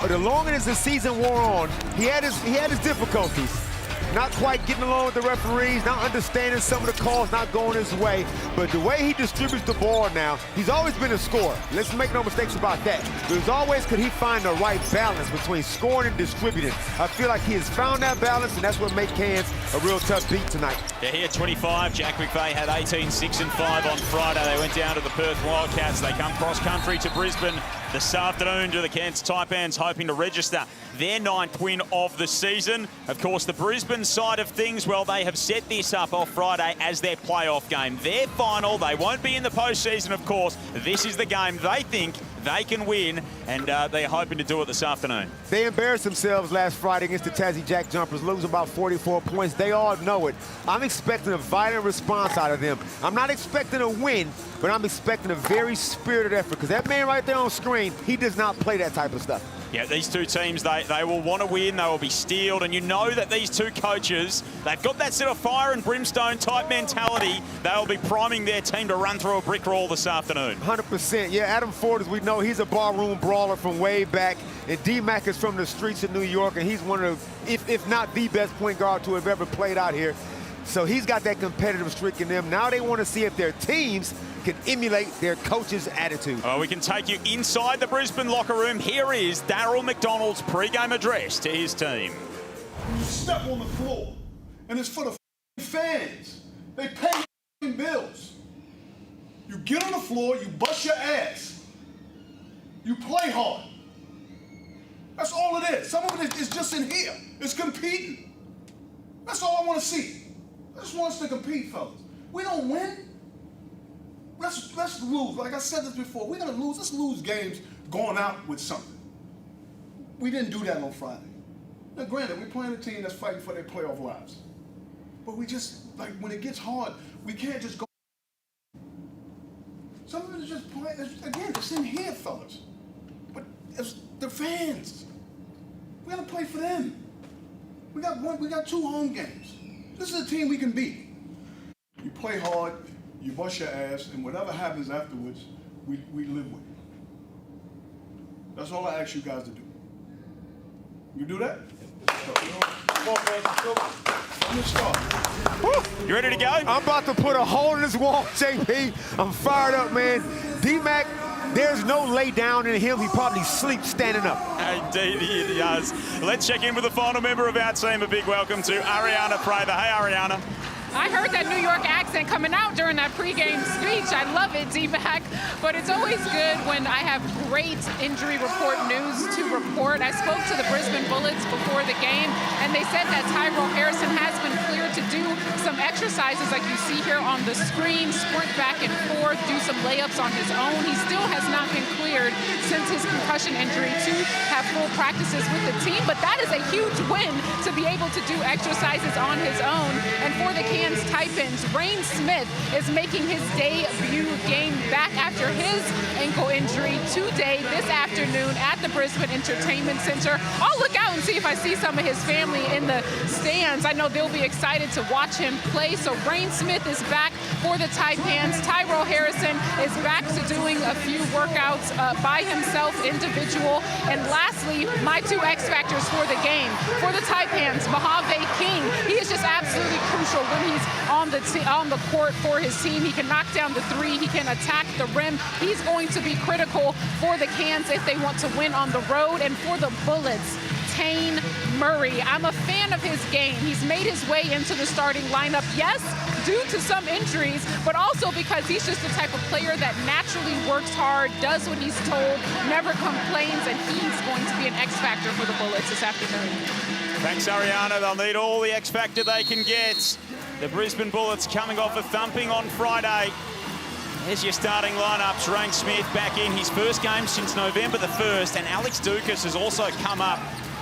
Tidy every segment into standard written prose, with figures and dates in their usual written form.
the longer as the season wore on, he had his difficulties. Not quite getting along with the referees, not understanding some of the calls not going his way. But the way he distributes the ball now, he's always been a scorer. Let's make no mistakes about that. There's always could he find the right balance between scoring and distributing. I feel like he has found that balance, and that's what makes Cairns a real tough beat tonight. Yeah, he had 25. Jack McVeigh had 18, 6 and 5 on Friday. They went down to the Perth Wildcats. They come cross-country to Brisbane this afternoon to the Cairns Taipans, hoping to register their 9th win of the season. Of course, the Brisbane side of things, well, they have set this up off Friday as their playoff game. Their final, they won't be in the postseason, of course. This is the game they think they can win, and they're hoping to do it this afternoon. They embarrassed themselves last Friday against the Tassie Jack Jumpers, losing about 44 points. They all know it. I'm expecting a violent response out of them. I'm not expecting a win, but I'm expecting a very spirited effort, because that man right there on screen, he does not play that type of stuff. Yeah, these two teams, they will want to win, they will be steeled, and you know that these two coaches, they've got that sort of fire and brimstone type mentality. They'll be priming their team to run through a brick wall this afternoon. 100%. Yeah, Adam Ford, as we know, he's a barroom brawler from way back, and D-Mac is from the streets of New York, and he's one of, if not the best point guard to have ever played out here. So he's got that competitive streak in them. Now they want to see if their teams can emulate their coach's attitude. Well, we can take you inside the Brisbane locker room. Here is Daryl McDonald's pre-game address to his team. You step on the floor, and it's for the fans. They pay bills. You get on the floor, you bust your ass. You play hard. That's all it is. Some of it is just in here. It's competing. That's all I want to see. I just want us to compete, fellas. We don't win. Let's lose. Like I said this before, we're gonna lose. Let's lose games going out with something. We didn't do that on Friday. Now, granted, we're playing a team that's fighting for their playoff lives. But we just, like, when it gets hard, we can't just go. Some of it is just playing. Again, it's in here, fellas. But it's the fans. We gotta play for them. We got 2 home games. This is a team we can beat. You play hard, you bust your ass, and whatever happens afterwards, we live with it. That's all I ask you guys to do. You do that? Come on, man. Let's start. You ready to go? I'm about to put a hole in this wall, JP. I'm fired up, man. D-Mac, there's no lay down in him. He probably sleeps standing up. Indeed, he does. Let's check in with the final member of our team. A big welcome to Ariana Prather. Hey, Ariana. I heard that New York accent coming out during that pregame speech. I love it, D-Mac. But it's always good when I have great injury report news to report. I spoke to the Brisbane Bullets before the game, and they said that Tyrell Harrison has been cleared to do some exercises like you see here on the screen, sprint back and forth, do some layups on his own. He still has not been cleared since his concussion injury to have full practices with the team. But that is a huge win to be able to do exercises on his own. And for the Cairns Taipans, Rain Smith is making his debut game back after his ankle injury today, this afternoon at the Brisbane Entertainment Center. I'll look out and see if I see some of his family in the stands. I know they'll be excited to watch him play. So Rain Smith is back for the Taipans. Tyrell Harrison is back to doing a few workouts by himself, individual. And lastly, my 2 X factors for the game. For the Taipans, Mojave King, he is just absolutely crucial when he's on the court for his team. He can knock down the 3, he can attack the rim. He's going to be critical for the Cairns if they want to win on the road. And for the Bullets, Tane Murray, I'm a fan of his game. He's made his way into the starting lineup, yes, due to some injuries, but also because he's just the type of player that naturally works hard, does what he's told, never complains, and he's going to be an X factor for the Bullets this afternoon. Thanks, Ariana. They'll need all the X factor they can get. The Brisbane Bullets coming off a thumping on Friday. Here's your starting lineups. Rain Smith back in his first game since November the 1st, and Alex Dukas has also come up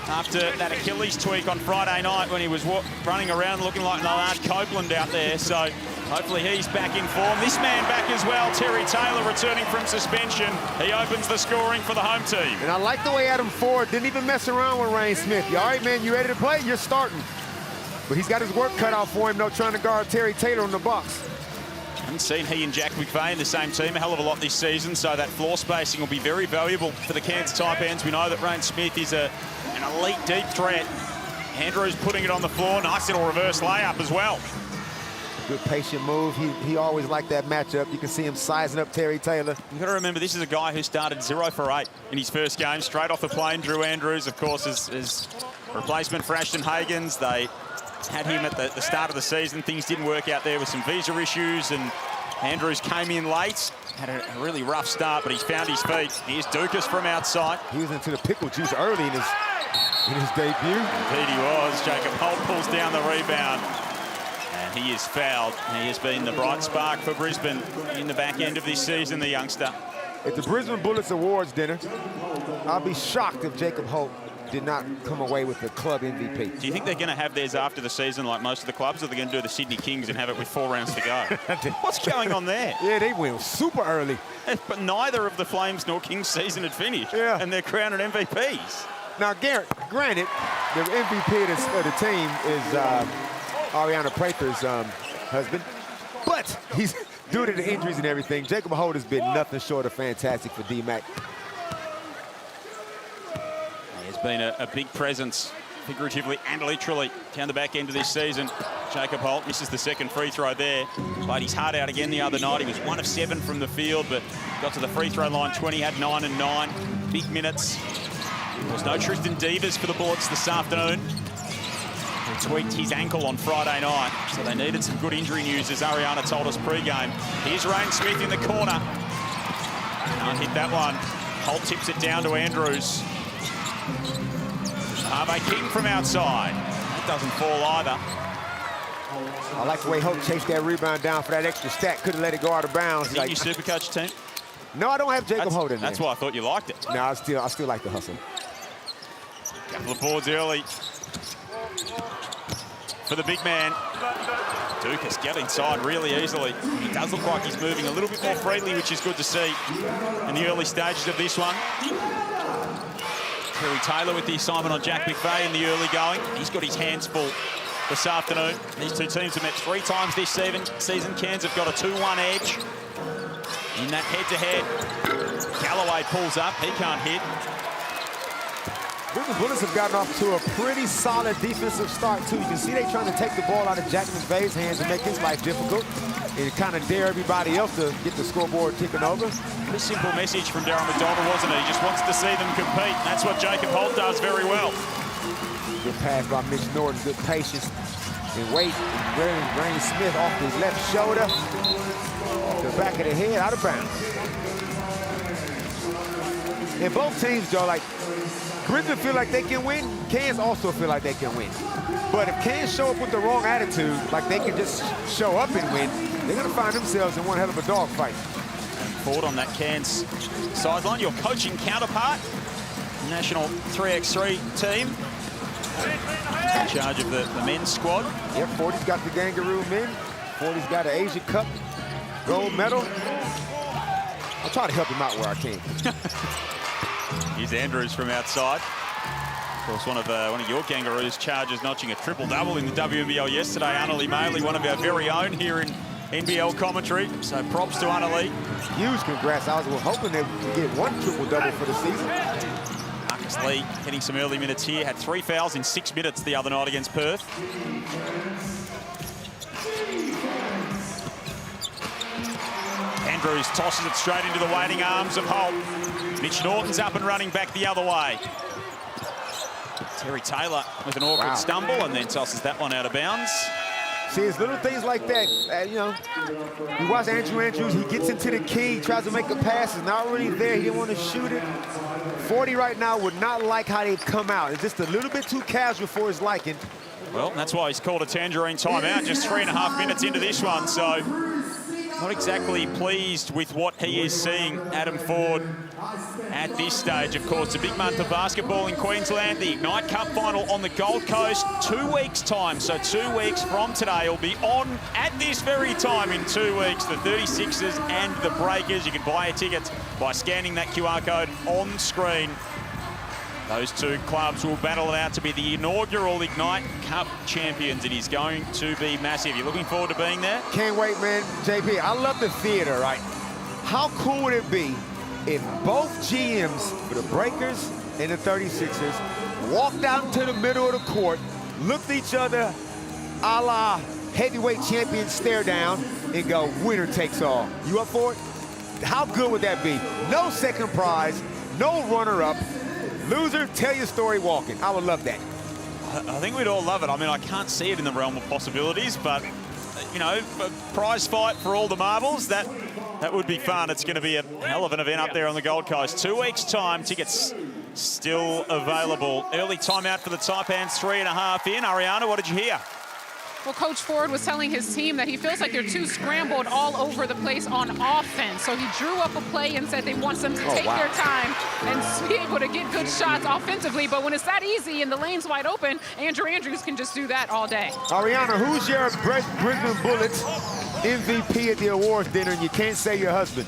after that Achilles tweak on Friday night when he was running around looking like Lillard Copeland out there. So hopefully he's back in form. This man back as well, Terry Taylor, returning from suspension. He opens the scoring for the home team. And I like the way Adam Ford didn't even mess around with Rain Smith. You all right, man? You ready to play? You're starting. But he's got his work cut out for him, though, trying to guard Terry Taylor on the box. haven't seen he and Jack McVeigh in the same team a hell of a lot this season, so that floor spacing will be very valuable for the Cairns Taipans. We know that Ryan Smith is an elite deep threat. Andrews putting it on the floor. Nice little reverse layup as well. Good patient move. He always liked that matchup. You can see him sizing up Terry Taylor. You've got to remember, this is a guy who started 0 for 8 in his first game. Straight off the plane, Drew Andrews, of course, is replacement for Ashton Hagens. They had him at the start of the season. Things didn't work out there with some visa issues, and Andrews came in late. Had a really rough start, but he's found his feet. Here's Dukas from outside. He was into the pickle juice early in his debut. Indeed he was. Jacob Holt pulls down the rebound. And he is fouled. He has been the bright spark for Brisbane in the back end of this season, the youngster. At the Brisbane Bullets Awards dinner, I'll be shocked if Jacob Holt did not come away with the club MVP. Do you think they're going to have theirs after the season like most of the clubs, or they're going to do the Sydney Kings and have it with 4 rounds to go? What's going on there? Yeah, they went super early. But neither of the Flames nor Kings season had finished. Yeah. And they're crowning MVPs. Now, Garrett, granted, the MVP of the team is Ariana Prather's husband, but he's due to the injuries and everything. Jacob Holt has been nothing short of fantastic for D-Mac. He has been a big presence, figuratively and literally, down the back end of this season. Jacob Holt misses the second free throw there. Played his heart out again the other night. He was 1 of 7 from the field, but got to the free throw line 20, had 9 and 9. Big minutes. There's no Tristan Devers for the Bullets this afternoon. He tweaked his ankle on Friday night, so they needed some good injury news, as Ariana told us pre-game. Here's Ryan Smith in the corner. Can't hit that one. Holt tips it down to Andrews. Harvey King from outside. That doesn't fall either. I like the way Holt chased that rebound down for that extra stack. Couldn't let it go out of bounds. Is it your Supercoach team? No, I don't have Jacob Holt in there. That's why I thought you liked it. No, I still like the hustle. Couple of boards early for the big man. Dukas get inside really easily. He does look like he's moving a little bit more freely, which is good to see in the early stages of this one. Terry Taylor with the assignment on Jack McVeigh in the early going. He's got his hands full this afternoon. These two teams have met 3 times this season. Cairns have got a 2-1 edge in that head-to-head. Galloway pulls up. He can't hit. Brisbane Bullets have gotten off to a pretty solid defensive start, too. You can see they're trying to take the ball out of Jack McVeigh's hands and make his life difficult and kind of dare everybody else to get the scoreboard ticking over. Pretty simple message from Darryl McDonald, wasn't it? He just wants to see them compete. That's what Jacob Holt does very well. Good pass by Mitch Norton, good patience and weight. Ryan Smith off his left shoulder, off the back of the head, out of bounds. And both teams, Joe, like, Brisbane feel like they can win. Cairns also feel like they can win. But if Cairns show up with the wrong attitude, like they can just show up and win, they're going to find themselves in one hell of a dogfight. Forward on that Cairns sideline, your coaching counterpart, national 3x3 team, in charge of the men's squad. Yep, 40's got the Kangaroo men. 40's got an Asia Cup gold medal. I'll try to help him out where I can. Here's Andrews from outside. Of course, one of your Kangaroos charges notching a triple-double in the WNBL yesterday. Annalie Maley, one of our very own here in NBL commentary. So props to Annalie. Huge congrats. I was hoping they would get 1 triple-double for the season. Marcus Lee getting some early minutes here. Had 3 fouls in 6 minutes the other night against Perth. Andrews tosses it straight into the waiting arms of Holt. Mitch Norton's up and running back the other way. Terry Taylor with an awkward stumble and then tosses that one out of bounds. See, it's little things like that. You know, you watch Andrew Andrews, he gets into the key, tries to make a pass, is not really there. He didn't want to shoot it. 40 right now would not like how they've come out. It's just a little bit too casual for his liking. Well, that's why he's called a tangerine timeout, just 3.5 minutes into this one, so not exactly pleased with what he is seeing, Adam Ford, at this stage. Of course, a big month of basketball in Queensland. The Ignite Cup final on the Gold Coast, 2 weeks' time. So 2 weeks from today, will be on at this very time in 2 weeks. The 36ers and the Breakers. You can buy your tickets by scanning that QR code on screen. Those two clubs will battle it out to be the inaugural Ignite Cup champions. It is going to be massive. You're looking forward to being there? Can't wait, man. JP, I love the theater, right? How cool would it be if both GMs for the Breakers and the 36ers walked out into the middle of the court, looked at each other a la heavyweight champion stare down, and go, winner takes all. You up for it? How good would that be? No second prize, no runner-up. Loser, tell your story walking. I would love that. I think we'd all love it. I mean, I can't see it in the realm of possibilities, but, you know, a prize fight for all the marbles, that would be fun. It's going to be a hell of an event up there on the Gold Coast. 2 weeks' time, tickets still available. Early timeout for the Taipans, 3.5 in. Ariana, what did you hear? Well, Coach Ford was telling his team that he feels like they're too scrambled all over the place on offense. So he drew up a play and said they want them to take their time and be able to get good shots offensively. But when it's that easy and the lane's wide open, Andrew Andrews can just do that all day. Ariana, who's your Brisbane Bullets MVP at the awards dinner and you can't say your husband?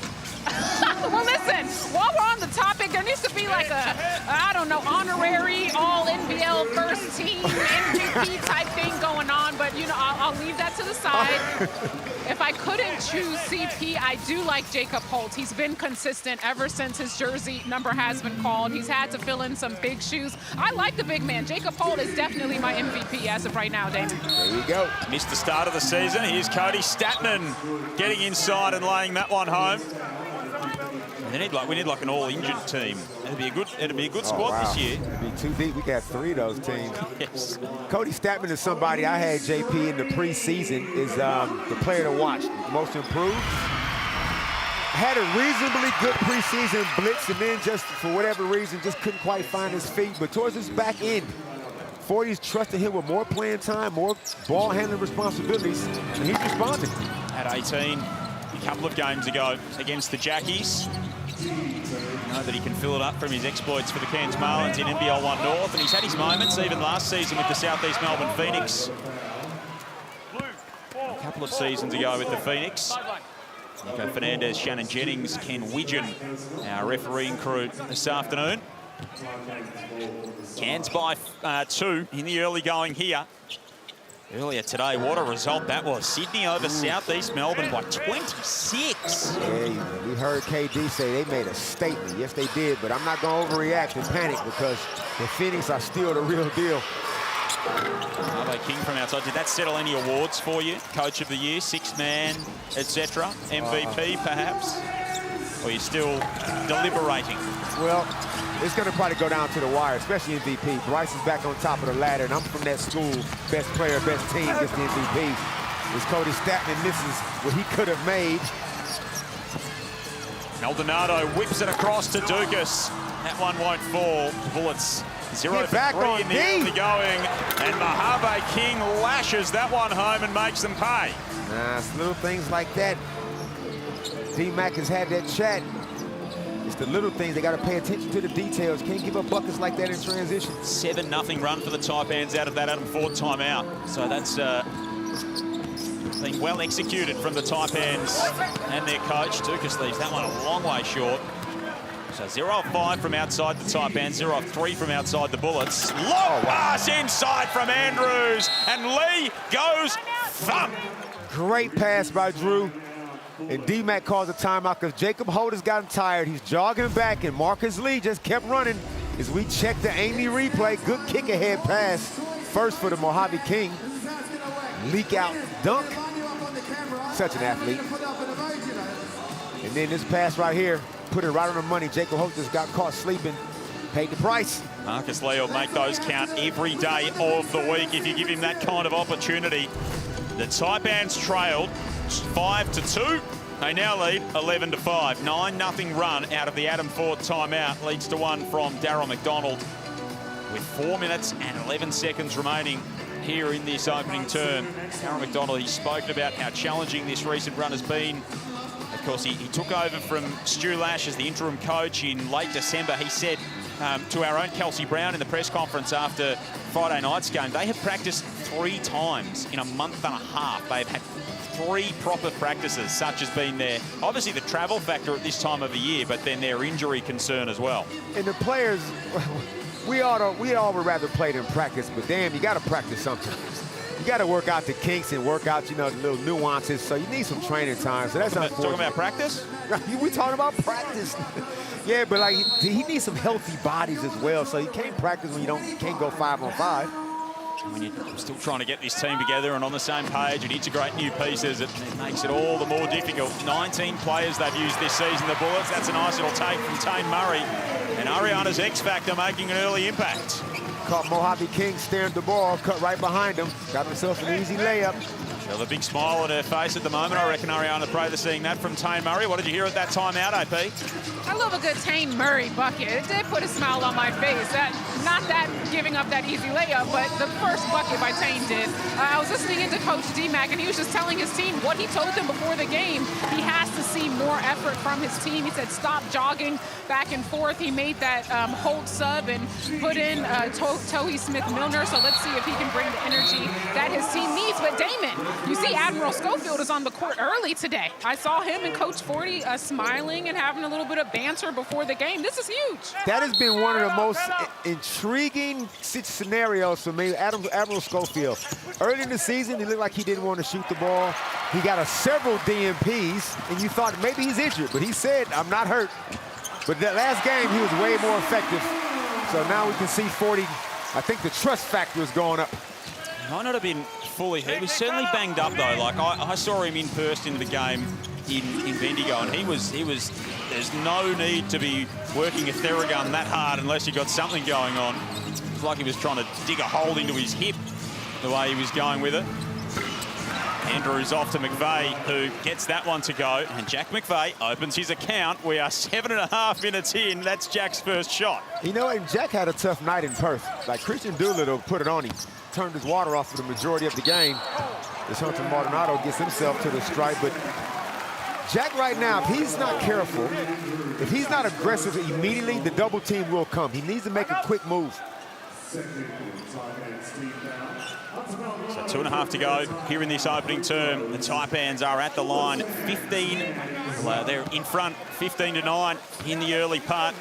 Well, listen, while we're on the topic, there needs to be like a, I don't know, honorary all-NBL first team MVP type thing going on, but, you know, I'll leave that to the side. If I couldn't choose CP, I do like Jacob Holt. He's been consistent ever since his jersey number has been called. He's had to fill in some big shoes. I like the big man. Jacob Holt is definitely my MVP as of right now, Damon. There you go. Missed the start of the season. Here's Cody Statman getting inside and laying that one home. We need like an all-injured team. It'd be a good squad this year. It'd be too deep. We got 3 of those teams. Yes. Cody Statman is somebody I had, JP, in the preseason, is the player to watch, most improved. Had a reasonably good preseason blitz, and then just for whatever reason just couldn't quite find his feet. But towards his back end, 40's trusted him with more playing time, more ball handling responsibilities, and he's responding. At 18, a couple of games ago against the Jackies. You know that he can fill it up from his exploits for the Cairns Marlins in NBL 1 North, and he's had his moments even last season with the Southeast Melbourne Phoenix. A couple of seasons ago with the Phoenix. Nico Fernandez, Shannon Jennings, Ken Widgeon, our refereeing crew this afternoon. Cairns by 2 in the early going here. Earlier today, what a result that was. Sydney over Southeast Melbourne by 26. Yeah, we heard KD say they made a statement. Yes, they did, but I'm not going to overreact and panic because the Phoenix are still the real deal. Harvey King from outside. Did that settle any awards for you? Coach of the Year, Sixth Man, etc. MVP, perhaps? Or are you still deliberating? Well, it's going to probably go down to the wire, especially MVP. Bryce is back on top of the ladder, and I'm from that school. Best player, best team gets the MVP. As Cody Statman misses what he could have made. Maldonado whips it across to Dukas. That one won't fall. Bullets 0 for 3 in the early going. And Mojave King lashes that one home and makes them pay. It's little things like that. D-Mac has had that chat. It's the little things. They got to pay attention to the details. Can't give up buckets like that in transition. 7-0 run for the Taipans out of that Adam Ford timeout. So that's been well executed from the Taipans and their coach. Dukas leaves that one a long way short. So 0 of 5 from outside the Taipans, 0 of 3 from outside the Bullets. Long pass inside from Andrews, and Lee goes thump. Great pass by Drew. And D-Mac calls a timeout because Jacob Holt has gotten tired. He's jogging back, and Marcus Lee just kept running as we check the Amy replay. Good kick-ahead pass. First for the Mojave King. Leak out dunk. Such an athlete. And then this pass right here, put it right on the money. Jacob Holt just got caught sleeping. Paid the price. Marcus Lee will make those count every day of the week if you give him that kind of opportunity. The Taipans trailed 5-2. They now lead 11-5. 9-0 run out of the Adam Ford timeout leads to one from Darryl McDonald with 4 minutes and 11 seconds remaining here in this opening term. Darryl McDonald, he's spoken about how challenging this recent run has been. Of course, he took over from Stu Lash as the interim coach in late December. He said to our own Kelsey Brown in the press conference after Friday night's game, they have practiced 3 times in a month and a half. They've had 3 proper practices. Such has been their, obviously the travel factor at this time of the year, but then their injury concern as well. And the players, we all would rather play than practice, but damn, you got to practice something. You got to work out the kinks and work out, you know, the little nuances. So you need some training time. So that's unfortunate. Talking about practice? We talking about practice. Yeah, but like he needs some healthy bodies as well. So you can't practice when you can't go 5-on-5. When you're still trying to get this team together and on the same page and integrate new pieces, it makes it all the more difficult. 19 players they've used this season, the Bullets. That's a nice little take from Tane Murray. And Ariana's X Factor making an early impact. Caught Mojave King staring at the ball, cut right behind him. Got himself an easy layup. Well, a big smile on her face at the moment. I reckon Ariana Prather seeing that from Tane Murray. What did you hear at that timeout, AP? I love a good Tane Murray bucket. It did put a smile on my face. Not that giving up that easy layup, but the first bucket by Tane did. I was listening into Coach D-Mac, and he was just telling his team what he told them before the game. He has to see more effort from his team. He said stop jogging back and forth. He made that Holt sub and put in Tohi Smith-Milner, so let's see if he can bring the energy that his team needs. But Damon, you see Admiral Schofield is on the court early today. I saw him and Coach Forty smiling and having a little bit of banter before the game. This is huge. That has been one of the most intriguing scenarios for me. Admiral Schofield. Early in the season, he looked like he didn't want to shoot the ball. He got several DNPs, and you thought maybe he's injured, but he said, I'm not hurt. But that last game, he was way more effective. So now we can see 40. I think the trust factor is going up. Might not have been fully hit. He was certainly banged up though. Like I saw him in person in the game in Bendigo, and he was. There's no need to be working a Theragun that hard unless you got something going on. It's like he was trying to dig a hole into his hip the way he was going with it. Andrews off to McVeigh, who gets that one to go, and Jack McVeigh opens his account. We are 7.5 minutes in. That's Jack's first shot. You know, and Jack had a tough night in Perth. Like Christian Doolittle put it on him, turned his water off for the majority of the game. As Hunter Maldonado gets himself to the stripe, but Jack right now, if he's not careful, if he's not aggressive immediately, the double team will come. He needs to make a quick move. So 2.5 to go here in this opening term. The Taipans are at the line, 15. Well, they're in front, 15-9 in the early part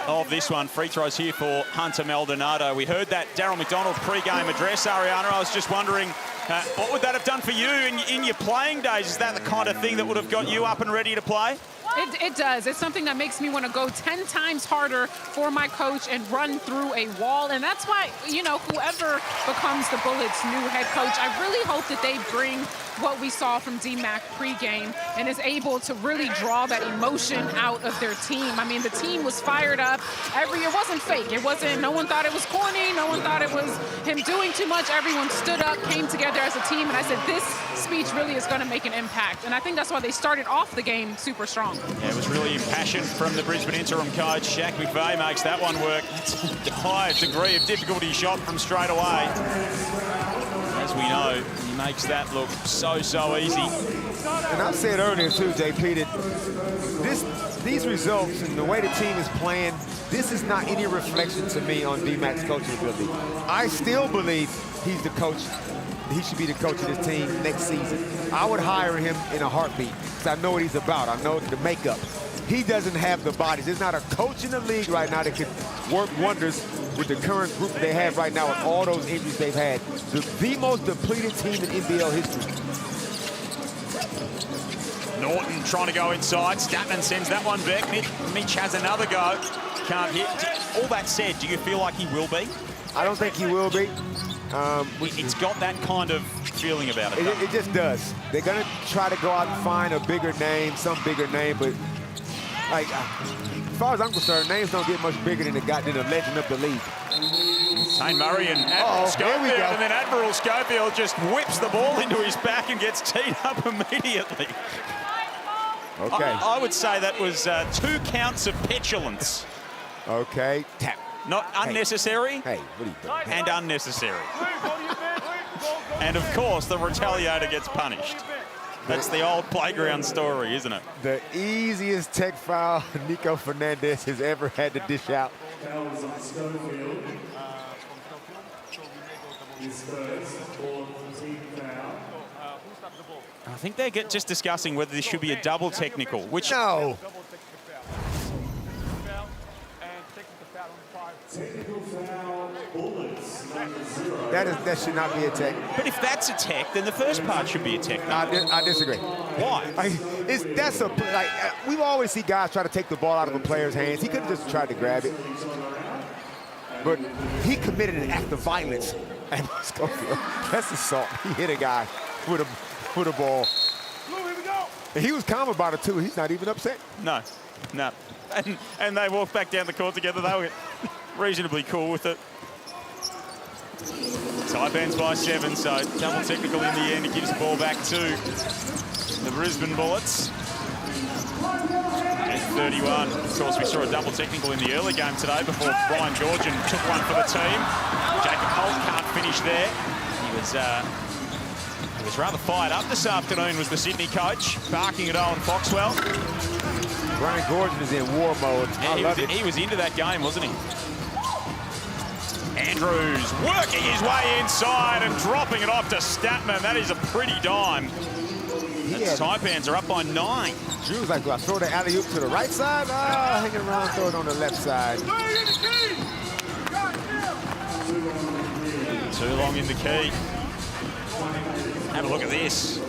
of this one. Free throws here for Hunter Maldonado. We heard that Darryl McDonald pre-game address, Ariana. I was just wondering, what would that have done for you in your playing days? Is that the kind of thing that would have got you up and ready to play? It does. It's something that makes me want to go 10 times harder for my coach and run through a wall. And that's why, you know, whoever becomes the Bullets' new head coach, I really hope that they bring what we saw from D-Mac pregame and is able to really draw that emotion out of their team. I mean, the team was fired up. It wasn't fake. It wasn't, no one thought it was corny. No one thought it was him doing too much. Everyone stood up, came together as a team. And I said, this speech really is going to make an impact. And I think that's why they started off the game super strong. Yeah, it was really impassioned from the Brisbane interim coach. Jack McVeigh makes that one work. That's a high degree of difficulty shot from straight away. As we know, he makes that look so easy. And I said earlier too, JP, that these results and the way the team is playing, this is not any reflection to me on D-Mac's coaching ability. I still believe he's the coach. He should be the coach of this team next season. I would hire him in a heartbeat because I know what he's about. I know the makeup. He doesn't have the bodies. There's not a coach in the league right now that could work wonders with the current group they have right now with all those injuries they've had. The most depleted team in NBL history. Norton trying to go inside. Statman sends that one back. Mitch has another go. Can't hit. All that said, do you feel like he will be? I don't think he will be. It's got that kind of feeling about it. It just does. They're going to try to go out and find a bigger name, some bigger name, but like, as far as I'm concerned, names don't get much bigger than the legend of the league. Tane Murray and Admiral Schofield, and then Admiral Schofield just whips the ball into his back and gets teed up immediately. Okay. I would say that was 2 counts of petulance. Okay. Tap. Not unnecessary. Hey, what are you doing? And unnecessary. And of course, the retaliator gets punished. That's the old playground story, isn't it? The easiest tech foul Nico Fernandez has ever had to dish out. I think they're just discussing whether this should be a double technical, which... No. That should not be a tech. But if that's a tech, then the first part should be a tech. No? I disagree. Why? We've always seen guys try to take the ball out of a player's hands. He could have just tried to grab it. But he committed an act of violence at Schofield. That's assault. He hit a guy with a ball. And he was calm about it too. He's not even upset. No. And they walked back down the court together. They were reasonably cool with it. Taipans by 7, so double technical in the end. It gives the ball back to the Brisbane Bullets. At 31. Of course, we saw a double technical in the early game today before Brian Georgian took one for the team. Jacob Holt can't finish there. He was rather fired up this afternoon, was the Sydney coach, barking at Owen Foxwell. Brian Georgian is in war mode. He was into that game, wasn't he? Andrews working his way inside and dropping it off to Statman. That is a pretty dime. The Taipans are up by 9. Drew's like, do I throw the alley-oop to the right side? Hanging around, throw it on the left side. Too long in the key. Have a look at this.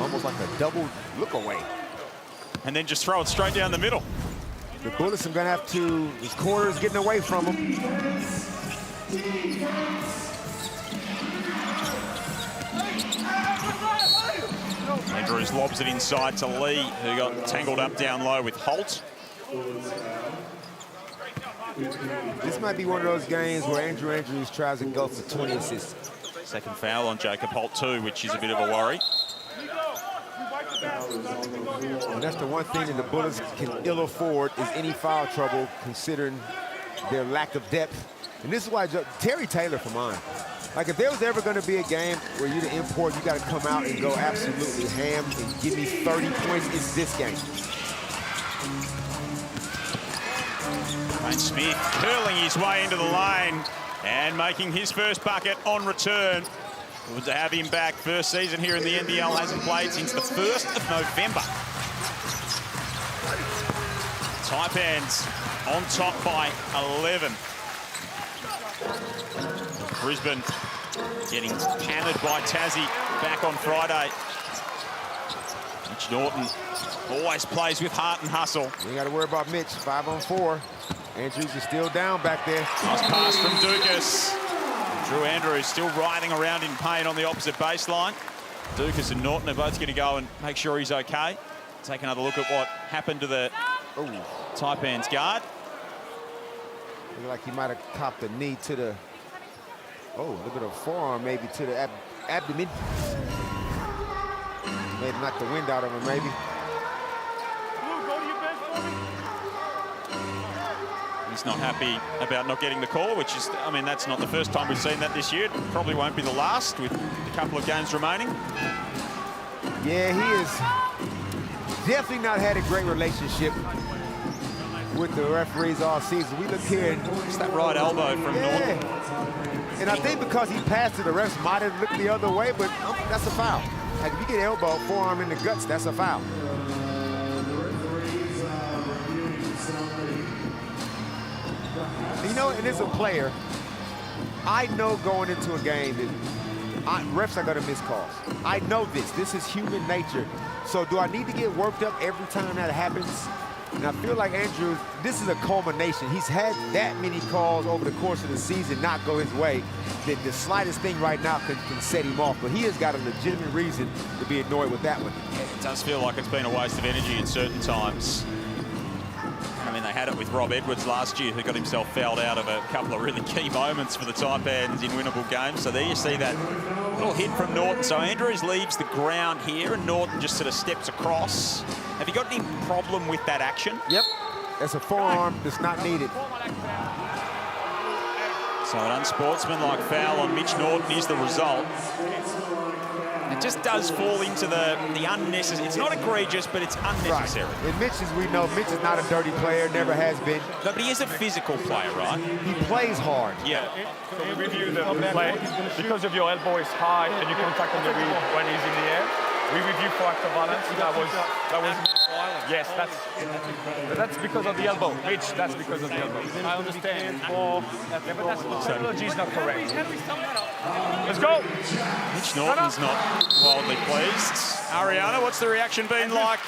Almost like a double look away. And then just throw it straight down the middle. The Bullets are going to have to, his corner's getting away from him. Andrews lobs it inside to Lee, who got tangled up down low with Holt. This might be one of those games where Andrew Andrews tries to go for 20 assists. Second foul on Jacob Holt too, which is a bit of a worry. And that's the one thing that the Bullets can ill afford is any foul trouble, considering their lack of depth. And this is why Terry Taylor for mine. Like, if there was ever going to be a game where you're the import, you got to come out and go absolutely ham and give me 30 points, it's this game. Ryan Smith curling his way into the lane and making his first bucket on return. Good to have him back. First season here in the NBL, hasn't played since the 1st of November. Taipans on top by 11. Brisbane getting hammered by Tassie back on Friday. Mitch Norton always plays with heart and hustle. We got to worry about Mitch, 5-on-4. Andrews is still down back there. Nice pass from Dukas. Drew Andrews still writhing around in pain on the opposite baseline. Dukas and Norton are both going to go and make sure he's okay. Take another look at what happened to the Taipans guard. Looked like he might have copped a knee to the, a little bit of forearm maybe to the abdomen. Maybe knock the wind out of him maybe. He's not happy about not getting the call, which is, I mean, that's not the first time we've seen that this year. It probably won't be the last with a couple of games remaining. Yeah, he has definitely not had a great relationship with the referees all season. We look here and it's that right elbow from Norton. And I think because he passed it, the refs might have looked the other way, but that's a foul. Like, if you get elbow, forearm in the guts, that's a foul. You know, and as a player, I know going into a game that refs are going to miss calls. I know this. This is human nature. So do I need to get worked up every time that happens? And I feel like Andrews, this is a culmination. He's had that many calls over the course of the season not go his way that the slightest thing right now can set him off. But he has got a legitimate reason to be annoyed with that one. It does feel like it's been a waste of energy at certain times. I mean, they had it with Rob Edwards last year, who got himself fouled out of a couple of really key moments for the Taipans in winnable games. So there you see that little hit from Norton. So Andrews leaves the ground here, and Norton just sort of steps across. Have you got any problem with that action? Yep. That's a forearm that's not needed. So an unsportsmanlike foul on Mitch Norton is the result. It just does fall into the unnecessary. It's not egregious, but it's unnecessary. Right. And Mitch, as we know, Mitch is not a dirty player, never has been. No, but he is a physical player, right? He plays hard. Yeah. Can you review the play? Because of your elbow is high and you contact on the read when he's in the air, We review for active violence. That was yes, that's because of the elbow. Mitch, that's because of the elbow. I understand. Yeah, but that's terminology is not correct. Let's go. Mitch Norton's not wildly pleased. Ariana, what's the reaction been like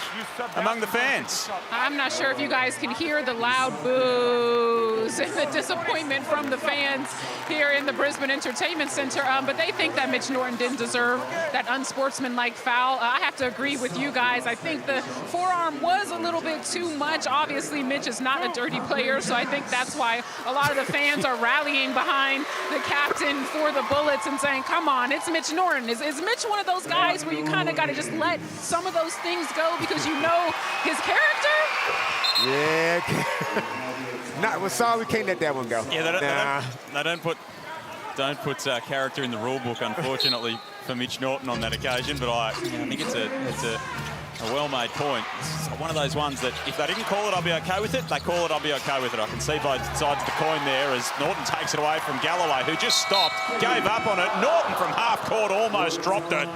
among the fans? I'm not sure if you guys can hear the loud boos and the disappointment from the fans here in the Brisbane Entertainment Centre, but they think that Mitch Norton didn't deserve that unsportsmanlike foul. I have to agree with you guys. I think the forearm was a little bit too much. Obviously, Mitch is not a dirty player, so I think that's why a lot of the fans are rallying behind the captain for the Bullets and saying, come on, it's Mitch Norton. Is Mitch one of those guys where you kind of got to just let some of those things go because you know his character? Yeah. We're sorry, we can't let that one go. Yeah, they don't put character in the rule book, unfortunately, for Mitch Norton on that occasion. But I think it's a well-made point. It's one of those ones that if they didn't call it, I'll be okay with it. They call it, I'll be okay with it. I can see both sides of the coin there as Norton takes it away from Galloway, who just stopped, gave up on it. Norton from half court almost dropped it.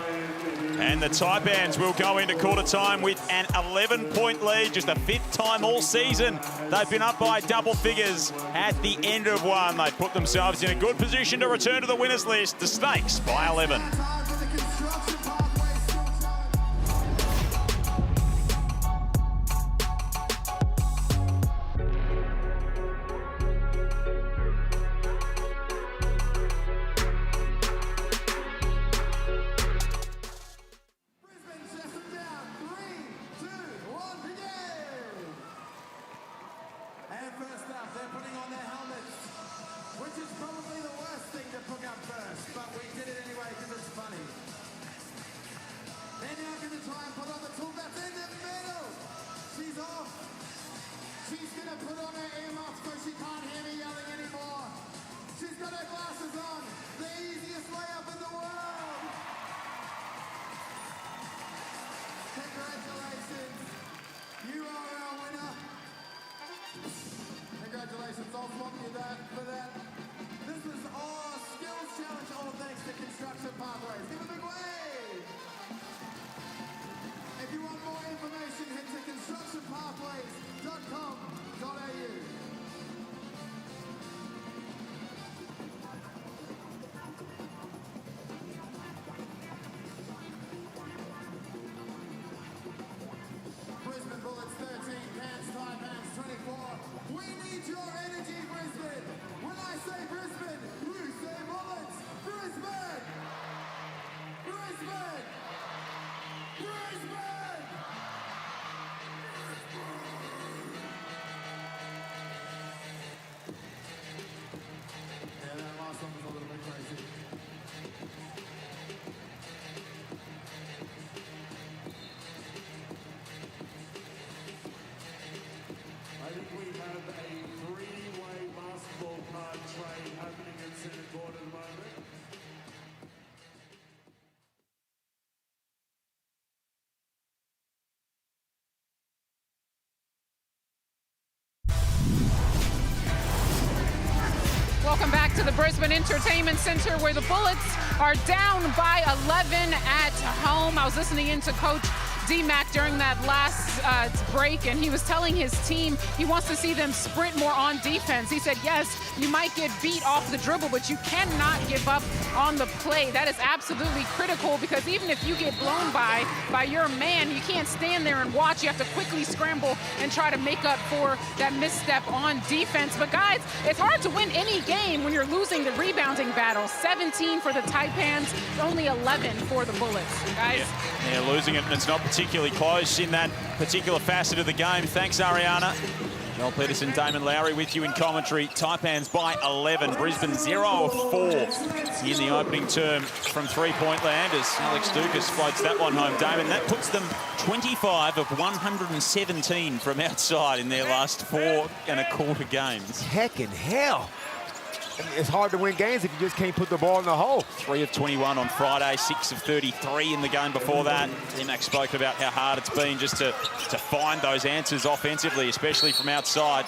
And the Taipans will go into quarter time with an 11-point lead, just the 5th time all season. They've been up by double figures at the end of one. They put themselves in a good position to return to the winners list. The Snakes by 11. Brisbane Bullets 13, Cairns Taipans 24. We need your energy, Brisbane. When I say Brisbane, you say Bullets. Brisbane! Brisbane! Brisbane! Yeah, that last one was a little bit crazy. I think we have a three-way basketball card trade happening in centre court at the moment. Welcome back to the Brisbane Entertainment Centre, where the Bullets are down by 11 at home. I was listening in to Coach D-Mac during that last break, and he was telling his team he wants to see them sprint more on defense. He said, yes, you might get beat off the dribble, but you cannot give up on the play. That is absolutely critical, because even if you get blown by your man, you can't stand there and watch. You have to quickly scramble and try to make up for that misstep on defense. But guys, it's hard to win any game when you're losing the rebounding battle. 17 for the Taipans, only 11 for the Bullets, guys. Yeah, losing it, and it's not particularly close in that particular facet of the game. Thanks, Ariana. Joel Peterson, Damon Lowry with you in commentary. Taipans by 11. Brisbane 0 of 4 in the opening term from three-point land as Alex Dukas floats that one home. Damon, that puts them 25 of 117 from outside in their last 4.25 games. Heck in hell. It's hard to win games if you just can't put the ball in the hole. 3 of 21 on Friday, 6 of 33 in the game before that. D-Mac spoke about how hard it's been just to find those answers offensively, especially from outside.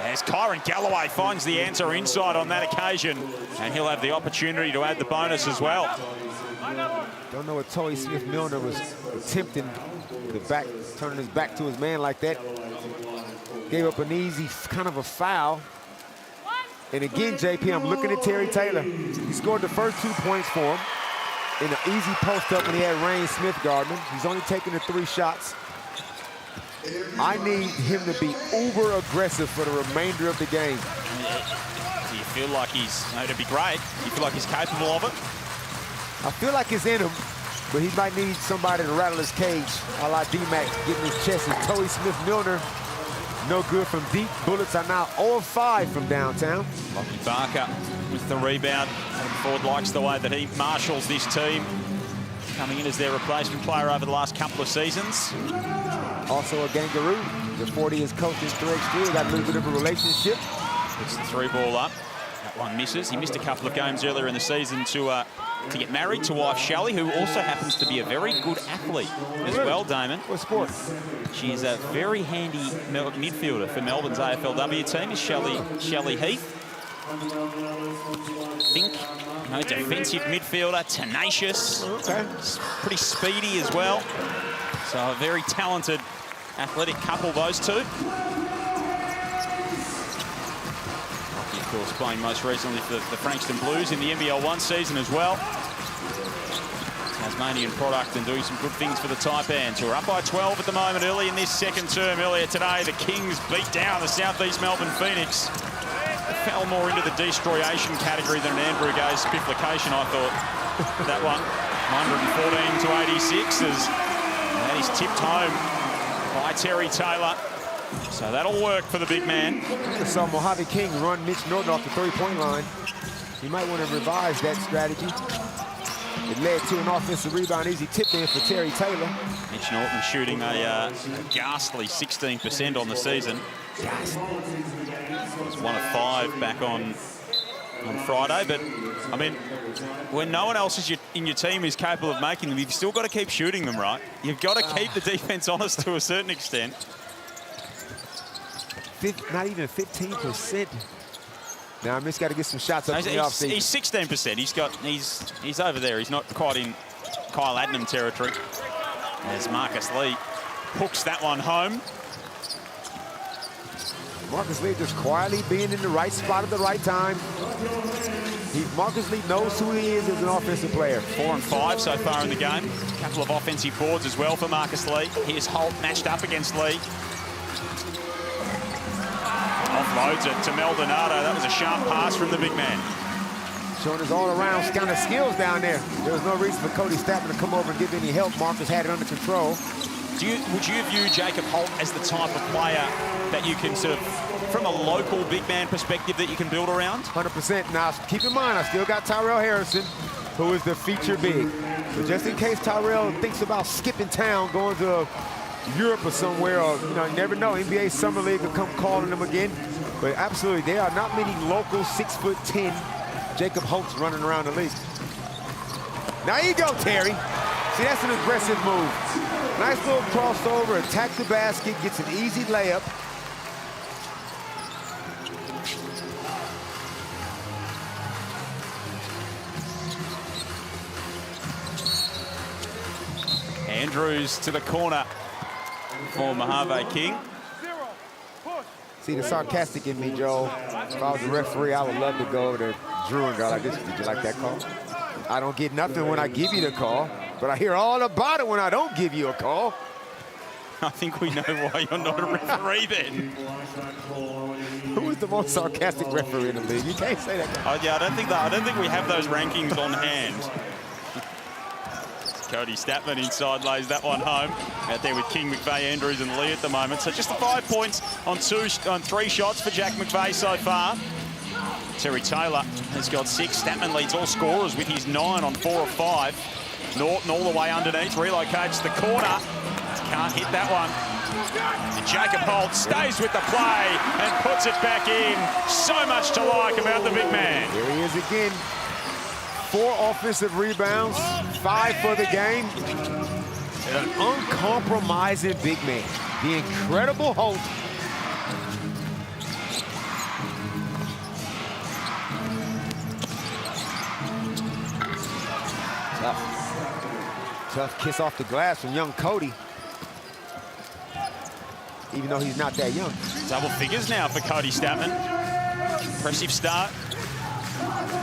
As Kyron Galloway finds the answer inside on that occasion, and he'll have the opportunity to add the bonus as well. Don't know what Torrey Smith-Milner was attempting, turning his back to his man like that. Gave up an easy kind of a foul. And again, JP, I'm looking at Terry Taylor. He scored the first 2 points for him in an easy post-up when he had Rain Smith guarding him. He's only taking the 3 shots. I need him to be uber aggressive for the remainder of the game. Do you feel like it'd be great? Do you feel like he's capable of it? I feel like it's in him, but he might need somebody to rattle his cage, a la D-Mac, getting his chest. And Torrey Smith-Milner, no good from deep. Bullets are now 0 of 5 from downtown. Lockie Barker with the rebound. Adam Ford likes the way that he marshals this team, coming in as their replacement player over the last couple of seasons. Also a Gangaroo. The 40 is coached in 3x3. Got a little bit of a relationship. Puts the 3-ball up. That one misses. He missed a couple of games earlier in the season to get married to wife Shelley, who also happens to be a very good athlete as well, Damon. What sport? She is a very handy midfielder for Melbourne's AFLW team, is Shelley Heath. Think, defensive midfielder, tenacious, pretty speedy as well. So a very talented, athletic couple, those two. Of course, playing most recently for the Frankston Blues in the NBL1 season as well. Tasmanian product and doing some good things for the Taipans, who are up by 12 at the moment early in this second term. Earlier today, the Kings beat down the South East Melbourne Phoenix. It fell more into the destroyation category than an Andrew Gaze spifflication, I thought. That one, 114 to 86, as that is tipped home by Terry Taylor. So that'll work for the big man. I saw Mojave King run Mitch Norton off the 3-point line. You might want to revise that strategy. It led to an offensive rebound, easy tip in for Terry Taylor. Mitch Norton shooting a ghastly 16% on the season. Was 1 of 5 back on Friday, but I mean, when no one else in your team is capable of making them, you've still got to keep shooting them, right? You've got to keep the defense honest to a certain extent. Not even 15%. Now, Mitch got to get some shots up in the offseason. He's 16%. He's over there. He's not quite in Kyle Adnam territory. As Marcus Lee hooks that one home. Marcus Lee just quietly being in the right spot at the right time. Marcus Lee knows who he is as an offensive player. 4 and 5 so far in the game. A couple of offensive boards as well for Marcus Lee. Here's Holt matched up against Lee. Offloads it to Maldonado. That was a sharp pass from the big man. Showing his all-around kind of skills down there. There was no reason for Cody Stappen to come over and give any help. Marcus had it under control. Would you view Jacob Holt as the type of player that you can sort of, from a local big man perspective, that you can build around? 100%. Now, keep in mind, I still got Tyrell Harrison, who is the feature big. So just in case Tyrell thinks about skipping town, going to Europe or somewhere, or you never know, NBA Summer League will come calling them again. But absolutely, there are not many local 6'10" Jacob Holtz running around the league. Now you go, Terry. See, that's an aggressive move. Nice little crossover, attack the basket, gets an easy layup. Andrews to the corner for Mojave King. See the sarcastic in me, Joel. If I was a referee, I would love to go over to Drew and go like this. Did you like that call? I don't get nothing when I give you the call, but I hear all about it when I don't give you a call. I think we know why you're not a referee then. Who is the most sarcastic referee in the league? You can't say that. Yeah, I don't think we have those rankings on hand. Cody Stappen inside lays that one home. Out there with King, McVeigh, Andrews and Lee at the moment. So just the 5 points on 3 shots for Jack McVeigh so far. Terry Taylor has got 6. Stappen leads all scorers with his 9 on 4 of 5. Norton all the way underneath, relocates the corner. Can't hit that one. And Jacob Holt stays with the play and puts it back in. So much to like about the big man. Here he is again. 4 offensive rebounds, 5 for the game. An uncompromising big man. The incredible Holt. Tough kiss off the glass from young Cody. Even though he's not that young. Double figures now for Cody Statman. Impressive start.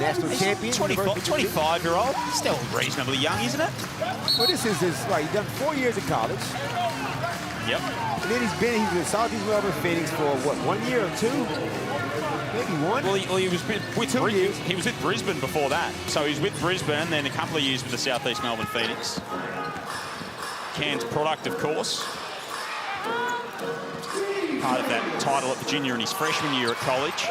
National champion. 25-year-old. Still reasonably young, isn't it? Well, this is his, right, he's done 4 years of college. Yep. And then he's with Southeast Melbourne Phoenix for, what, 1 year or 2? Maybe 1? Well, he was with 2 years. He was with Brisbane before that. So he was with Brisbane, then a couple of years with the Southeast Melbourne Phoenix. Cairns product, of course. Part of that title at Virginia in his freshman year at college.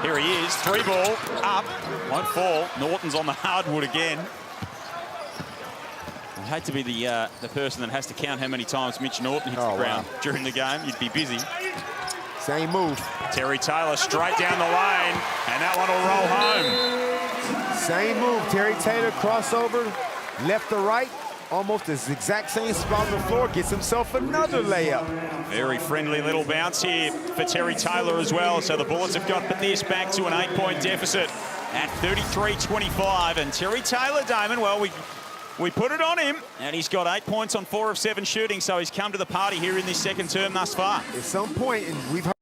Here he is, 3 ball, up, won't fall. Norton's on the hardwood again. I hate to be the person that has to count how many times Mitch Norton hits the ground during the game. You'd be busy. Same move. Terry Taylor straight down the lane, and that one will roll home. Same move. Terry Taylor crossover, left to right. Almost the exact same spot on the floor, gets himself another layup. Very friendly little bounce here for Terry Taylor as well. So the Bullets have got this back to an 8-point deficit at 33-25. And Terry Taylor, Damon, well, we put it on him, and he's got 8 points on 4 of 7 shooting. So he's come to the party here in this second term thus far. At some point, and we've heard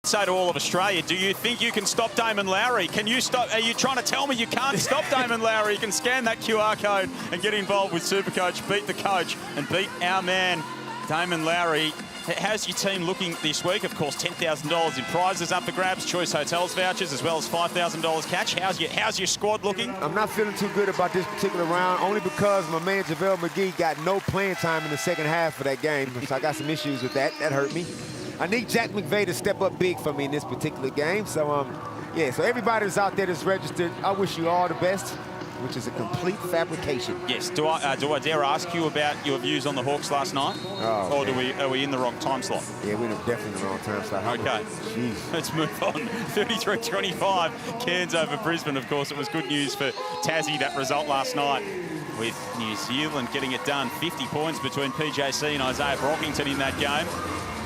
say to all of Australia, do you think you can stop Damon Lowry? Can you stop? Are you trying to tell me you can't stop Damon Lowry? You can scan that QR code and get involved with Supercoach, beat the coach and beat our man Damon Lowry. How's your team looking this week? Of course, $10,000 in prizes up for grabs, Choice Hotels vouchers, as well as $5,000 cash. How's your squad looking? I'm not feeling too good about this particular round, only because my man JaVale McGee got no playing time in the second half of that game. So I got some issues with that. That hurt me. I need Jack McVay to step up big for me in this particular game. So, yeah, so everybody that's out there that's registered, I wish you all the best, which is a complete fabrication. Yes. Do I dare ask you about your views on the Hawks last night? Oh, or are we in the wrong time slot? Yeah, we're definitely in the wrong time slot. Okay. Jeez. Let's move on. 33-25. Cairns over Brisbane. Of course, it was good news for Tassie, that result last night, with New Zealand getting it done. 50 points between PJC and Isaiah Brockington in that game.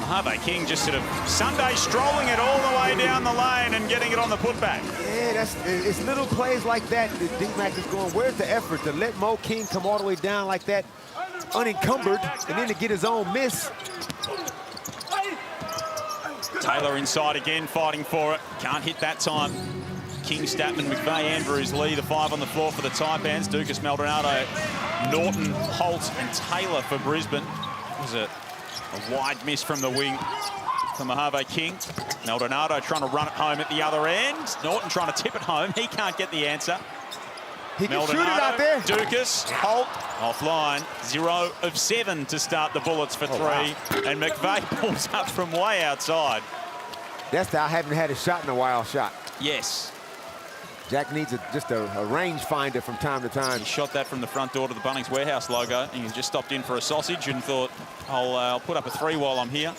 Mojave King just sort of Sunday strolling it all the way down the lane and getting it on the putback. Yeah, it's little plays like that D-Mac is going, where's the effort to let Mo King come all the way down like that, unencumbered, and then to get his own miss. Taylor inside again, fighting for it. Can't hit that time. King, Statman, McVay, Andrews, Lee, the 5 on the floor for the Taipans. Dukas, Maldonado, Norton, Holt, and Taylor for Brisbane. It was a wide miss from the wing for Mojave King. Maldonado trying to run it home at the other end. Norton trying to tip it home. He can't get the answer. He can Maldonado, shoot it out there. Dukas, Holt, offline. 0 of 7 to start the Bullets for 3. Wow. And McVay pulls up from way outside. That's the I haven't had a shot in a while shot. Yes. Jack needs just a range finder from time to time. He shot that from the front door to the Bunnings Warehouse logo. And he just stopped in for a sausage and thought, I'll put up a 3 while I'm here.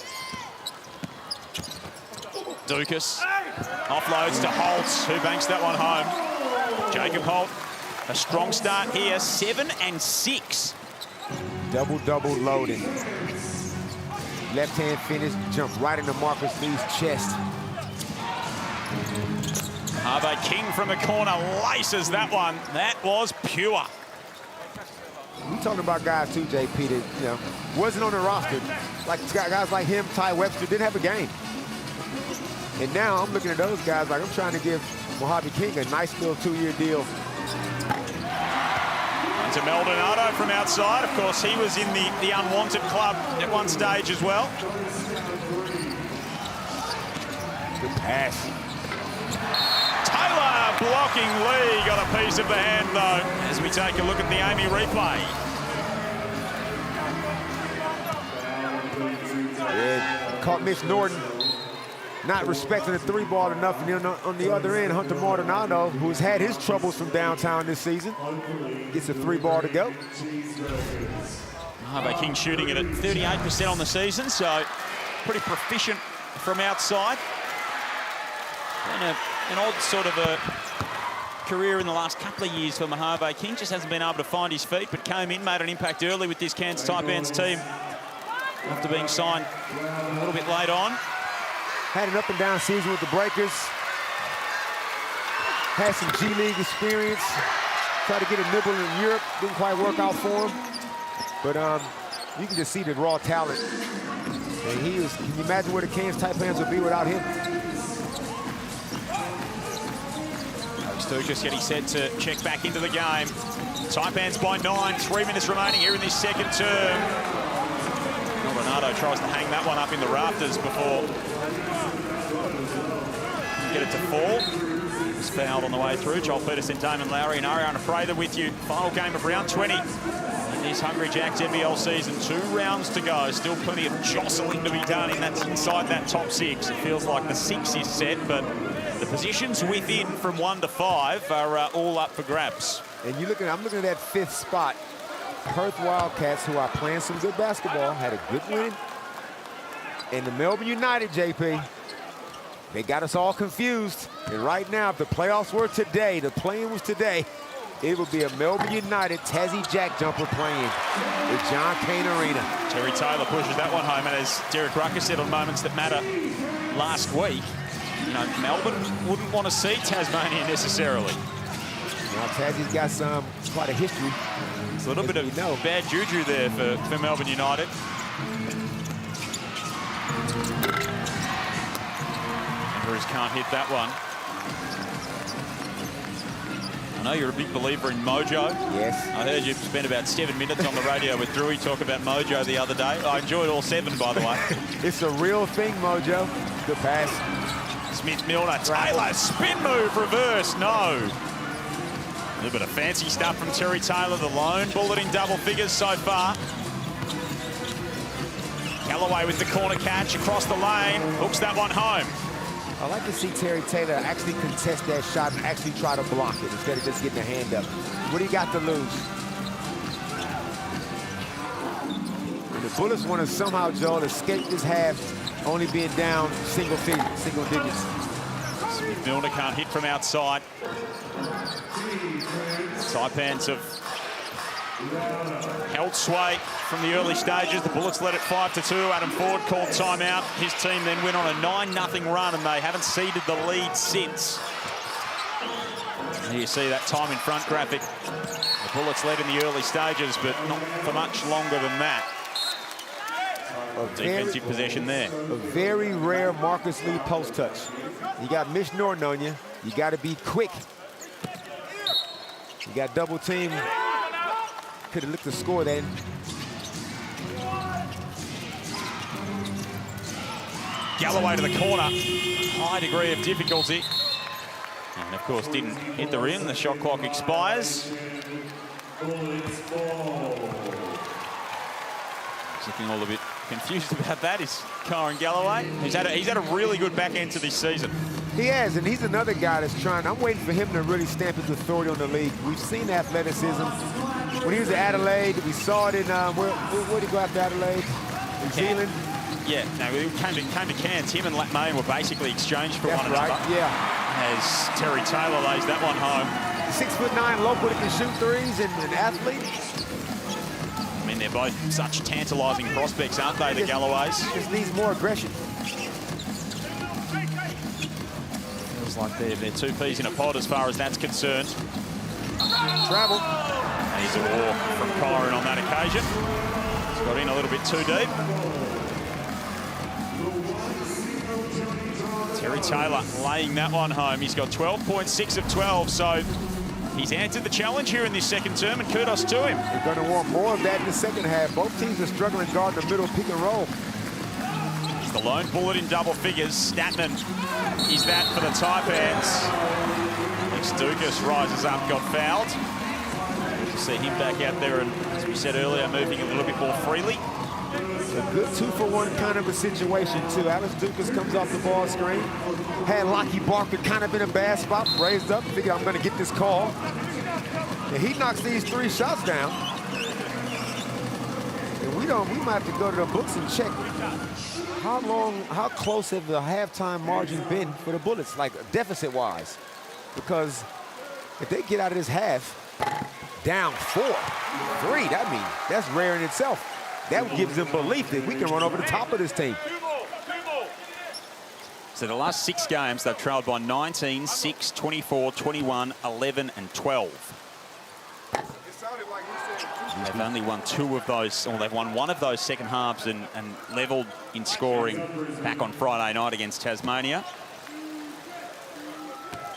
Dukas offloads to Holt, who banks that one home. Jacob Holt, a strong start here, 7 and 6. Double loading. Left-hand finish, jump right into Marcus Lee's chest. Harvey King from the corner laces that one. That was pure. We talking about guys too, JP, that wasn't on the roster. Like guys like him, Ty Webster didn't have a game. And now I'm looking at those guys like I'm trying to give Mojave King a nice little 2-year deal. And to Maldonado from outside. Of course, he was in the unwanted club at one stage as well. Good pass. Taylor blocking Lee, got a piece of the hand though, as we take a look at the Amy replay. Yeah, caught Mitch Norton not respecting the 3-ball enough, and then on the other end, Hunter Maldonado, who's had his troubles from downtown this season, gets a 3-ball to go. Mojave King shooting it at 38% on the season, so pretty proficient from outside. And an odd sort of a career in the last couple of years for Mojave King. Just hasn't been able to find his feet, but came in, made an impact early with this Cairns Taipans team after being signed a little bit late on. Had an up-and-down season with the Breakers. Had some G-League experience. Tried to get a nibble in Europe. Didn't quite work out for him. But you can just see the raw talent. And can you imagine where the Cairns Taipans would be without him? Stukas getting set to check back into the game. Taipans by 9, 3 minutes remaining here in this second term. Renato tries to hang that one up in the rafters before get it to fall. He's fouled on the way through. Joel Peterson, Damon Lowry and Ariana Prather with you. Final game of round 20 in this Hungry Jacks NBL season. 2 rounds to go. Still plenty of jostling to be done inside that top 6. It feels like the 6 is set, but the positions within from 1 to 5 are all up for grabs. And I'm looking at that 5th spot. Perth Wildcats, who are playing some good basketball, had a good win. And the Melbourne United, JP, they got us all confused. And right now, if the playoffs were today, the play-in was today, it would be a Melbourne United Tassie Jack jumper playing at John Cain Arena. Terry Taylor pushes that one home, and as Derek Rucker said on Moments That Matter last week, you know, Melbourne wouldn't want to see Tasmania necessarily. Now, Tassie's got quite a history. It's a little bit of bad juju there for Melbourne United. Andrews can't hit that one. I know you're a big believer in mojo. Yes. I heard you spent about 7 minutes on the radio with Drewy talk about mojo the other day. I enjoyed all 7, by the way. It's a real thing, mojo. Good pass. Smith-Milner, Taylor, spin move, reverse, no. A little bit of fancy stuff from Terry Taylor, the lone bullet in double figures so far. Galloway with the corner catch across the lane, hooks that one home. I like to see Terry Taylor actually contest that shot and actually try to block it instead of just getting a hand up. What do you got to lose? And the Bullets want to somehow, Joel, escape this half, only being down single digits. Milner can't hit from outside. Taipans have held sway from the early stages. The Bullets led it 5-2. Adam Ford called timeout. His team then went on a 9-0 run, and they haven't ceded the lead since. Here you see that time in front graphic. The Bullets led in the early stages, but not for much longer than that. Defensive possession there. A very rare Marcus Lee post touch. You got Mitch Norton on you. You got to be quick. You got double team. Could have looked to score then. Galloway to the corner. High degree of difficulty. And of course didn't hit the rim. The shot clock expires. Looking all a bit confused about that is Kyron Galloway. He's had a really good back end to this season. He has, and he's another guy that's trying. I'm waiting for him to really stamp his authority on the league. We've seen athleticism. When he was at Adelaide, we saw it in, where did he go after Adelaide? New Zealand? Yeah, no, he came to Cairns. Him and Latmain were basically exchanged for one another. Yeah. As Terry Taylor lays that one home. 6'9" local that can shoot threes and an athlete. I mean, they're both such tantalising prospects, aren't they, the Galloways? Just needs more aggression. Feels like they're 2 peas in a pod as far as that's concerned. Travel. And he's a war from Kyron on that occasion. He's got in a little bit too deep. Terry Taylor laying that one home. He's got 12.6 of 12, so he's answered the challenge here in this second term, and kudos to him. We're going to want more of that in the second half. Both teams are struggling guarding the middle pick and roll. He's the lone bullet in double figures. Statman is that for the Taipans. Dukas rises up, got fouled. Good to see him back out there, and as we said earlier, moving a little bit more freely. It's a good 2-for-1 kind of a situation, too. Alex Dukas comes off the ball screen. Had Lockie Barker kind of in a bad spot, raised up, figured I'm going to get this call. And he knocks these 3 shots down. And we might have to go to the books and check how close have the halftime margin been for the Bullets, like deficit-wise. Because If they get out of this half down 4-3, that means that's rare in itself. That gives them belief that we can run over the top of this team. So the last 6 games, they've trailed by 19, 6, 24, 21, 11, and 12. They've only won 2 of those, or they've won 1 of those second halves and levelled in scoring back on Friday night against Tasmania.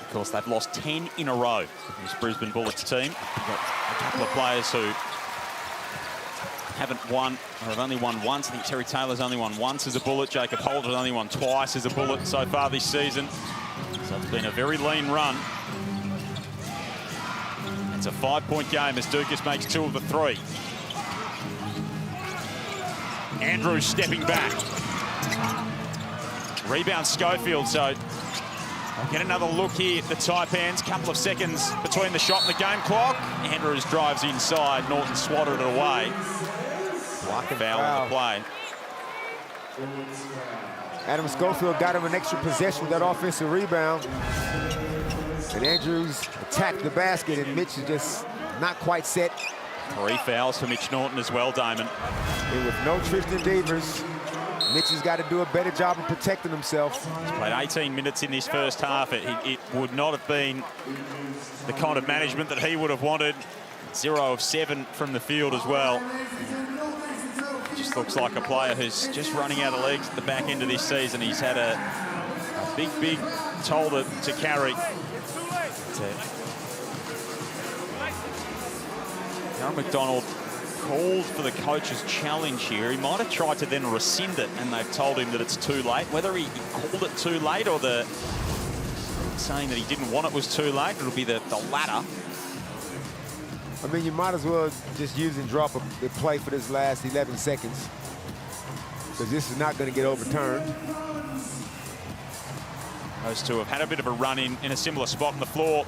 Of course, they've lost 10 in a row, this Brisbane Bullets team. You've got a couple of players who haven't won, or have only won once. I think Terry Taylor's only won once as a Bullet. Jacob Holder's only won twice as a Bullet so far this season. So it's been a very lean run. It's a 5-point game as Dukas makes 2 of the 3. Andrews stepping back. Rebound Schofield, so I'll get another look here at the Taipans. Couple of seconds between the shot and the game clock. Andrews drives inside. Norton swatted it away. Foul on the play. Adam Schofield got him an extra possession with that offensive rebound. And Andrews attacked the basket, and Mitch is just not quite set. 3 fouls for Mitch Norton as well, Damon. And with no Tristan Devers, Mitch has got to do a better job of protecting himself. He's played 18 minutes in this first half. It would not have been the kind of management that he would have wanted. 0 of 7 from the field as well. Just looks like a player who's just running out of legs at the back end of this season. He's had a big toll to carry. Aaron McDonald called for the coach's challenge here. He might have tried to then rescind it, and they've told him that it's too late. Whether he called it too late or saying that he didn't want it was too late, it'll be the latter. I mean, you might as well just use and drop the play for this last 11 seconds, because this is not going to get overturned. Those two have had a bit of a run in a similar spot on the floor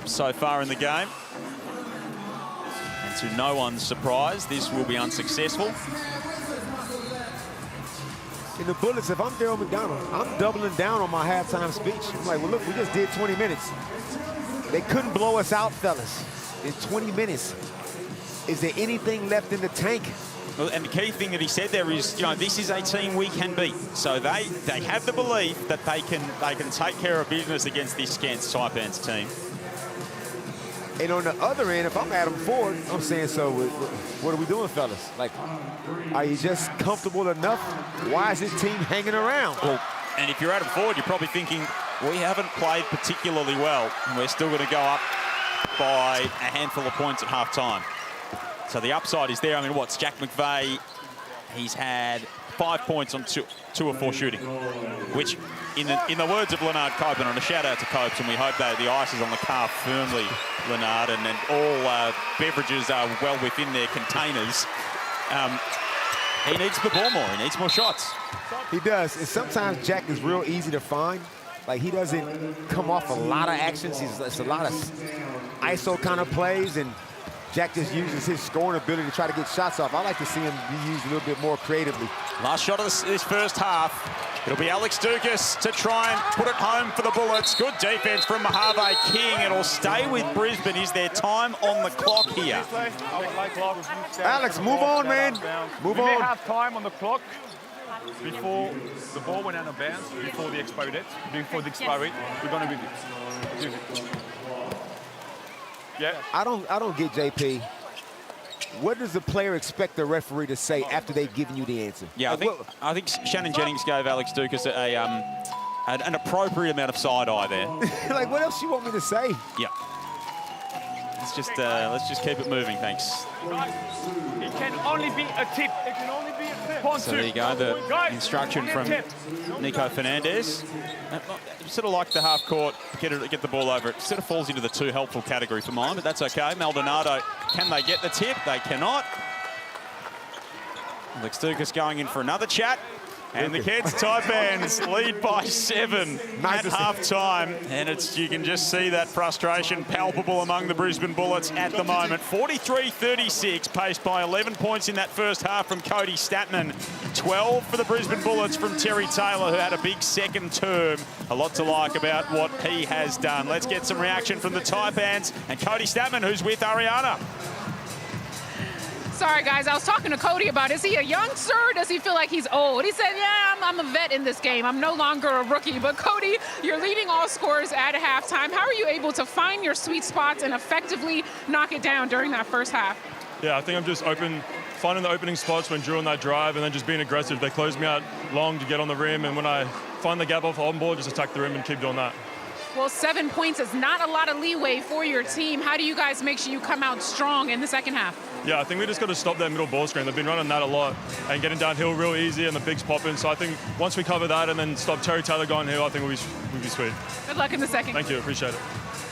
so far in the game. And to no one's surprise, this will be unsuccessful. In the Bullets, if I'm Daryl McDonald, I'm doubling down on my halftime speech. I'm like, well, look, we just did 20 minutes. They couldn't blow us out, fellas. In 20 minutes. Is there anything left in the tank? Well, and the key thing that he said there is, you know, this is a team we can beat. So they have the belief that they can take care of business against this Cairns Taipans team. And on the other end, if I'm Adam Ford, I'm saying, so what are we doing, fellas? Like, are you just comfortable enough? Why is this team hanging around? Well, and if you're Adam Ford, you're probably thinking, we haven't played particularly well, and we're still going to go up by a handful of points at half-time. So the upside is there. I mean, what's Jack McVeigh? He's had 5 points on two of 4 shooting, which, in the words of Leonard Copeland, and a shout-out to Copes, and we hope that the ice is on the car firmly, Leonard, and all beverages are well within their containers. He needs the ball more. He needs more shots. He does. And sometimes Jack is real easy to find. Like, he doesn't come off a lot of actions. It's a lot of ISO kind of plays, and Jack just uses his scoring ability to try to get shots off. I like to see him be used a little bit more creatively. Last shot of this first half. It'll be Alex Dukas to try and put it home for the Bullets. Good defense from Mojave King. It'll stay with Brisbane. Is there time on the clock here? Alex, move on, man. Move on. We may have time on the clock before the ball went out of bounds, before the expiry. We're going to be good. Yeah. I don't get JP. What does the player expect the referee to say after they've given you the answer? Yeah, I think Shannon Jennings gave Alex Dukas an appropriate amount of side eye there. Like, what else you want me to say? Yeah. Let's just keep it moving, thanks. It can only be a tip. It can only be a tip. So there you go, the instruction from Nico Fernandez. Sort of like the half court, get the ball over. It sort of falls into the too helpful category for mine, but that's okay. Maldonado, can they get the tip? They cannot. Alex Dukas going in for another chat. And the Cairns Taipans lead by 7 Nice at half-time. And you can just see that frustration palpable among the Brisbane Bullets at the moment. 43-36, paced by 11 points in that first half from Cody Statman. 12 for the Brisbane Bullets from Terry Taylor, who had a big second term. A lot to like about what he has done. Let's get some reaction from the Taipans and Cody Statman, who's with Ariana. Sorry, guys, I was talking to Cody about, is he a youngster or does he feel like he's old? He said, yeah, I'm a vet in this game. I'm no longer a rookie. But Cody, you're leading all scorers at halftime. How are you able to find your sweet spots and effectively knock it down during that first half? Yeah, I think I'm just finding the opening spots when drawing that drive and then just being aggressive. They close me out long to get on the rim, and when I find the gap off on ball, just attack the rim and keep doing that. Well, 7 points is not a lot of leeway for your team. How do you guys make sure you come out strong in the second half? Yeah, I think we just got to stop that middle ball screen. They've been running that a lot and getting downhill real easy and the bigs popping. So I think once we cover that and then stop Terry Taylor going hill, I think we'll be sweet. Good luck in the second. Thank you, appreciate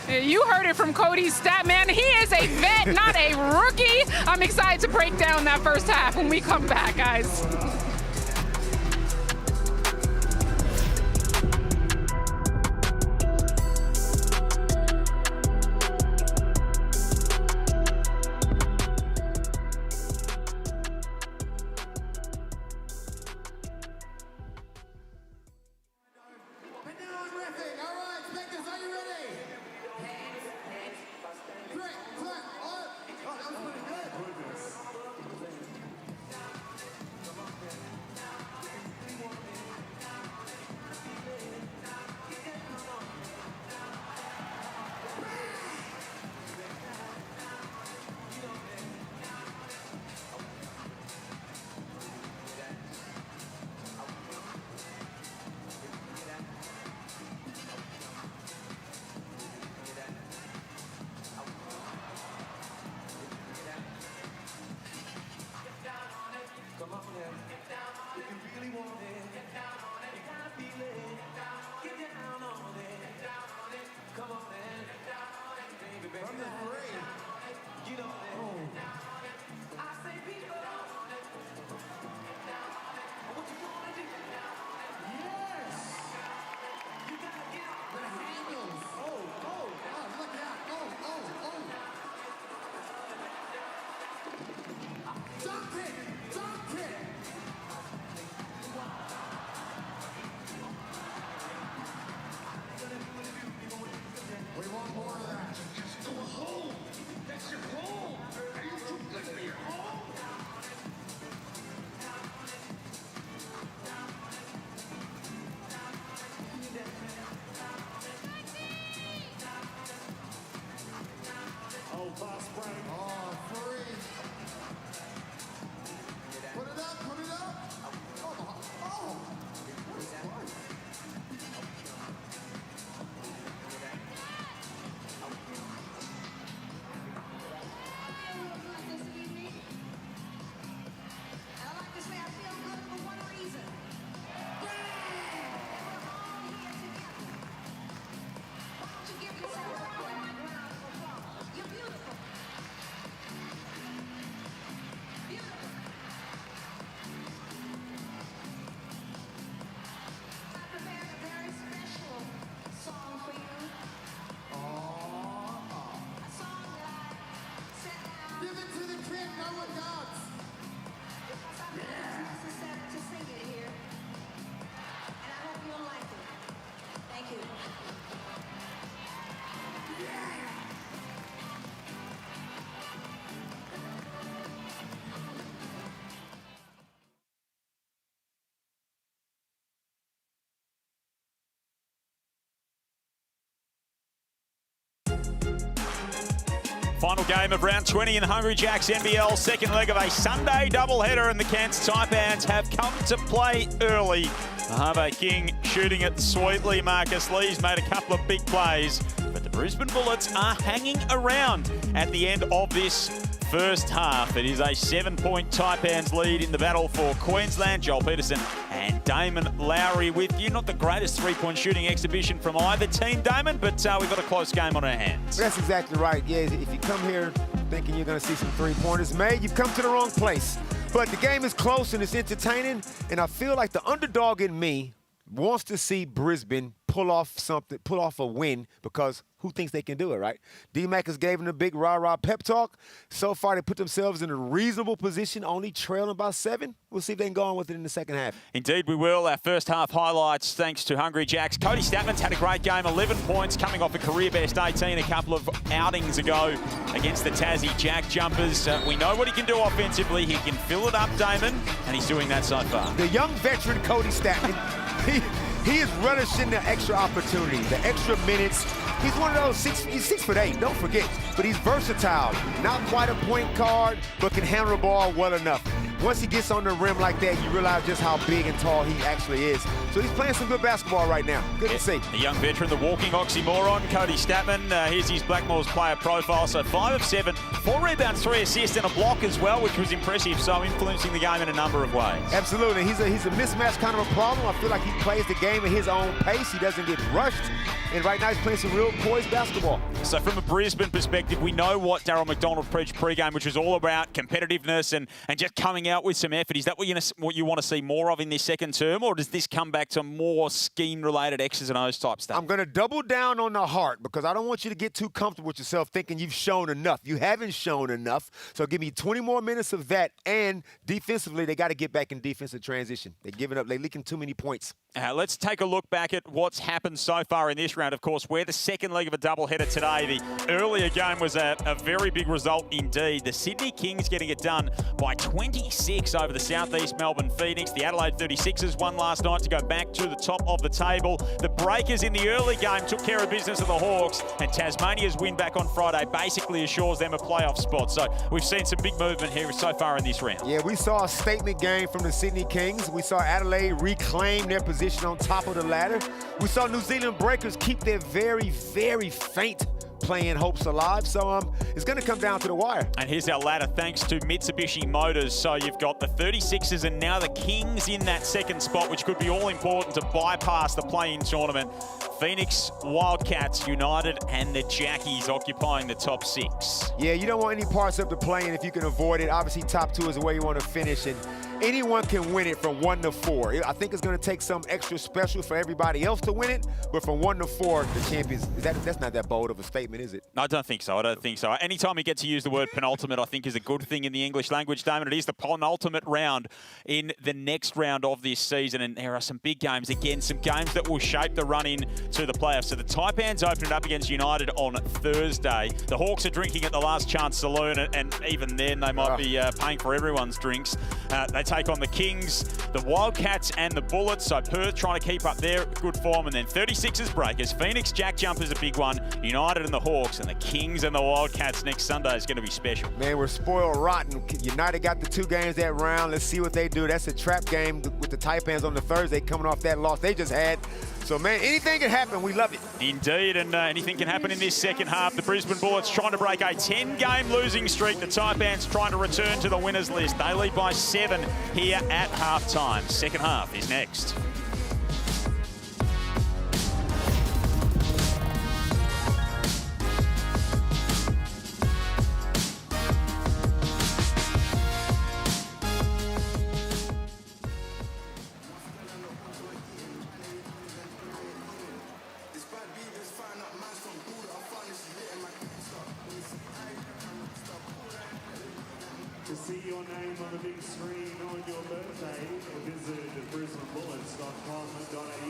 it. You heard it from Cody Statman. He is a vet, not a rookie. I'm excited to break down that first half when we come back, guys. Final game of round 20 in the Hungry Jacks NBL, second leg of a Sunday doubleheader, and the Cairns Taipans have come to play early. Harvey King shooting it sweetly. Marcus Lee's made a couple of big plays, but the Brisbane Bullets are hanging around at the end of this first half. It is a 7-point Taipans lead in the battle for Queensland. Joel Peterson and Damon Lowry with you. Not the greatest three-point shooting exhibition from either team, Damon, but we've got a close game on our hands. That's exactly right. Yeah, if you come here thinking you're going to see some three-pointers made, you've come to the wrong place. But the game is close and it's entertaining, and I feel like the underdog in me wants to see Brisbane pull off something, pull off a win, because who thinks they can do it, right? D-Mac has gave them a big rah-rah pep talk. So far, they put themselves in a reasonable position, only trailing by 7. We'll see if they can go on with it in the second half. Indeed, we will. Our first half highlights thanks to Hungry Jacks. Cody Statman's had a great game, 11 points, coming off a career-best 18 a couple of outings ago against the Tassie Jack Jumpers. We know what he can do offensively. He can fill it up, Damon, and he's doing that so far. The young veteran Cody Statman, he is relishing the extra opportunity, the extra minutes. He's one of those he's 6'8", don't forget, but he's versatile. Not quite a point guard, but can handle the ball well enough. Once he gets on the rim like that, you realize just how big and tall he actually is. So he's playing some good basketball right now. Good to see. The young veteran, the walking oxymoron, Cody Statman. Here's his Blackmore's player profile. So 5 of 7, 4 rebounds, 3 assists, and a block as well, which was impressive. So influencing the game in a number of ways. Absolutely. He's a mismatch kind of a problem. I feel like he plays the game at his own pace. He doesn't get rushed. And right now he's playing some real poised basketball. So from a Brisbane perspective, we know what Daryl McDonald preached pre-game, which was all about competitiveness and just coming out with some effort. Is that what you want to see more of in this second term, or does this come back to more scheme-related X's and O's type stuff? I'm going to double down on the heart, because I don't want you to get too comfortable with yourself thinking you've shown enough. You haven't shown enough. So give me 20 more minutes of that, and defensively, they got to get back in defensive transition. They're giving up. They're leaking too many points. Let's take a look back at what's happened so far in this round. Of course, we're the second leg of a doubleheader today. The earlier game was a very big result indeed. The Sydney Kings getting it done by 26 over the Southeast Melbourne Phoenix. The Adelaide 36ers won last night to go back to the top of the table. The Breakers in the early game took care of business of the Hawks, and Tasmania's win back on Friday basically assures them a playoff spot. So we've seen some big movement here so far in this round. Yeah, we saw a statement game from the Sydney Kings. We saw Adelaide reclaim their position on top of the ladder. We saw New Zealand Breakers keep their very, very faint playing hopes alive. So it's going to come down to the wire. And here's our ladder thanks to Mitsubishi Motors. So you've got the 36ers and now the Kings in that second spot, which could be all important to bypass the play-in tournament. Phoenix, Wildcats, United, and the Jackies occupying the top 6. Yeah, you don't want any parts of the play-in if you can avoid it. Obviously, top 2 is the way you want to finish, and anyone can win it from 1 to 4. I think it's going to take some extra special for everybody else to win it, but from 1 to 4, the champions, that's not that bold of a statement, is it? I don't think so. I don't think so. Anytime you get to use the word penultimate, I think is a good thing in the English language, Damon. It is the penultimate round in the next round of this season, and there are some big games. Again, some games that will shape the run-in to the playoffs. So the Taipans open it up against United on Thursday. The Hawks are drinking at the Last Chance Saloon, and even then they might be paying for everyone's drinks. They take on the Kings, the Wildcats, and the Bullets. So Perth trying to keep up their good form, and then 36ers Breakers. Phoenix Jack Jumpers a big one. United and the Hawks, and the Kings and the Wildcats next Sunday is going to be special. Man, we're spoiled rotten. United got the 2 games that round. Let's see what they do. That's a trap game with the Taipans on the Thursday coming off that loss they just had. So, man, anything can happen. We love it. Indeed, and anything can happen in this second half. The Brisbane Bullets trying to break a 10-game losing streak. The Taipans trying to return to the winners list. They lead by 7 here at halftime. Second half is next. To see your name on the big screen on your birthday, visit brisbanebullets.com.au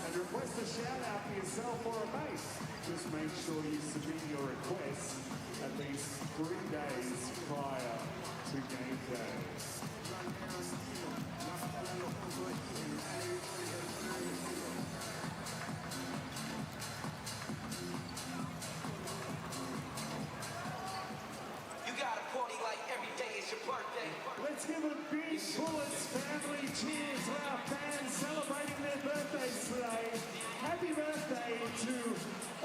and request a shout out for yourself or a mate. Just make sure you submit your request at least 3 days prior to game day. Let's give a big Bullets family cheers for our fans celebrating their birthdays today. Happy birthday to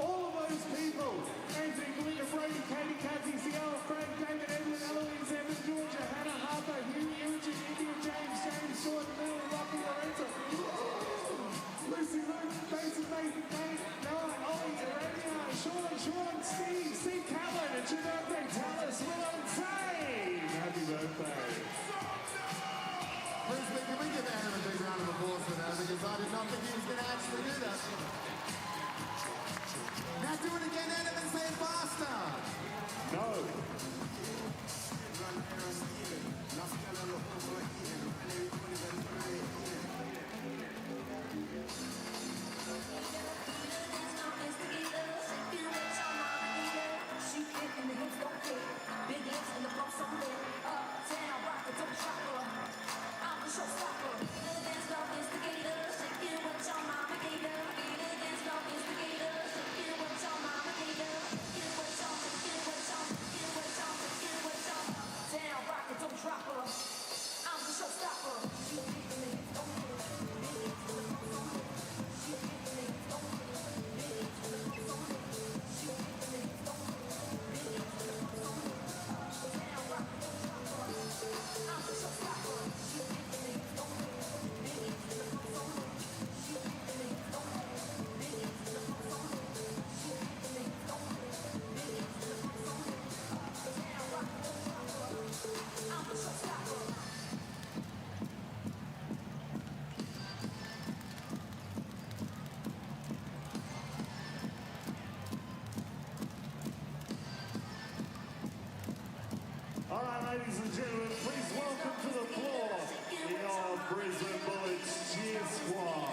all of those people. Anthony, Belinda, Brady, Katie, Kathy, Ciara, Frank, David, Edwin, Eloise, Evan, Georgia, Hannah, Harper, Hugh, Eugene, India, James, Sean, Bill, Rocky, Lorenzo, Lucy, Luke, Mason, Kate, Noah, Ollie, Arania, Sean, Steve, Callan, and your birthday, Talis, Willow, Tay. Happy birthday. can we give Aaron a big round of applause for that? Because I did not think he was going to actually do that. Now do it again, Adam, and say it faster. No. All right, ladies and gentlemen, please welcome to the floor your Brisbane Bullets cheer squad.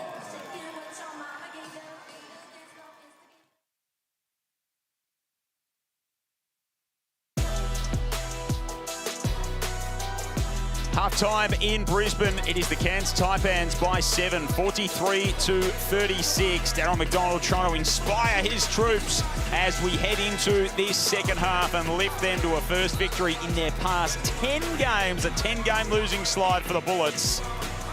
Half-time in Brisbane. It is the Cairns Taipans by 7, 43-36. Darryl McDonald trying to inspire his troops as we head into this second half and lift them to a first victory in their past 10 games. A 10-game losing slide for the Bullets.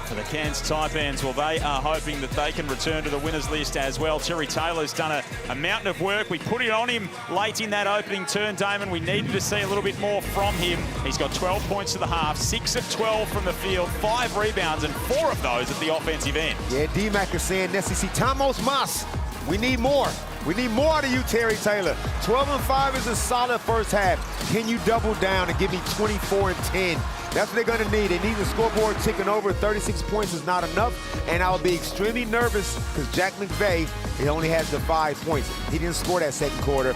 For the Cairns Taipans, well, they are hoping that they can return to the winners list as well. Terry Taylor's done a mountain of work. We put it on him late in that opening turn, Damon. We needed to see a little bit more from him. He's got 12 points to the half, 6 of 12 from the field, 5 rebounds, and 4 of those at the offensive end. Yeah, D-Mac is saying, SEC, Tamos Mas, we need more. We need more out of you, Terry Taylor. 12-5 is a solid first half. Can you double down and give me 24-10? That's what they're going to need. They need the scoreboard ticking over. 36 points is not enough, and I'll be extremely nervous because Jack McVay, he only has the 5 points. He didn't score that second quarter.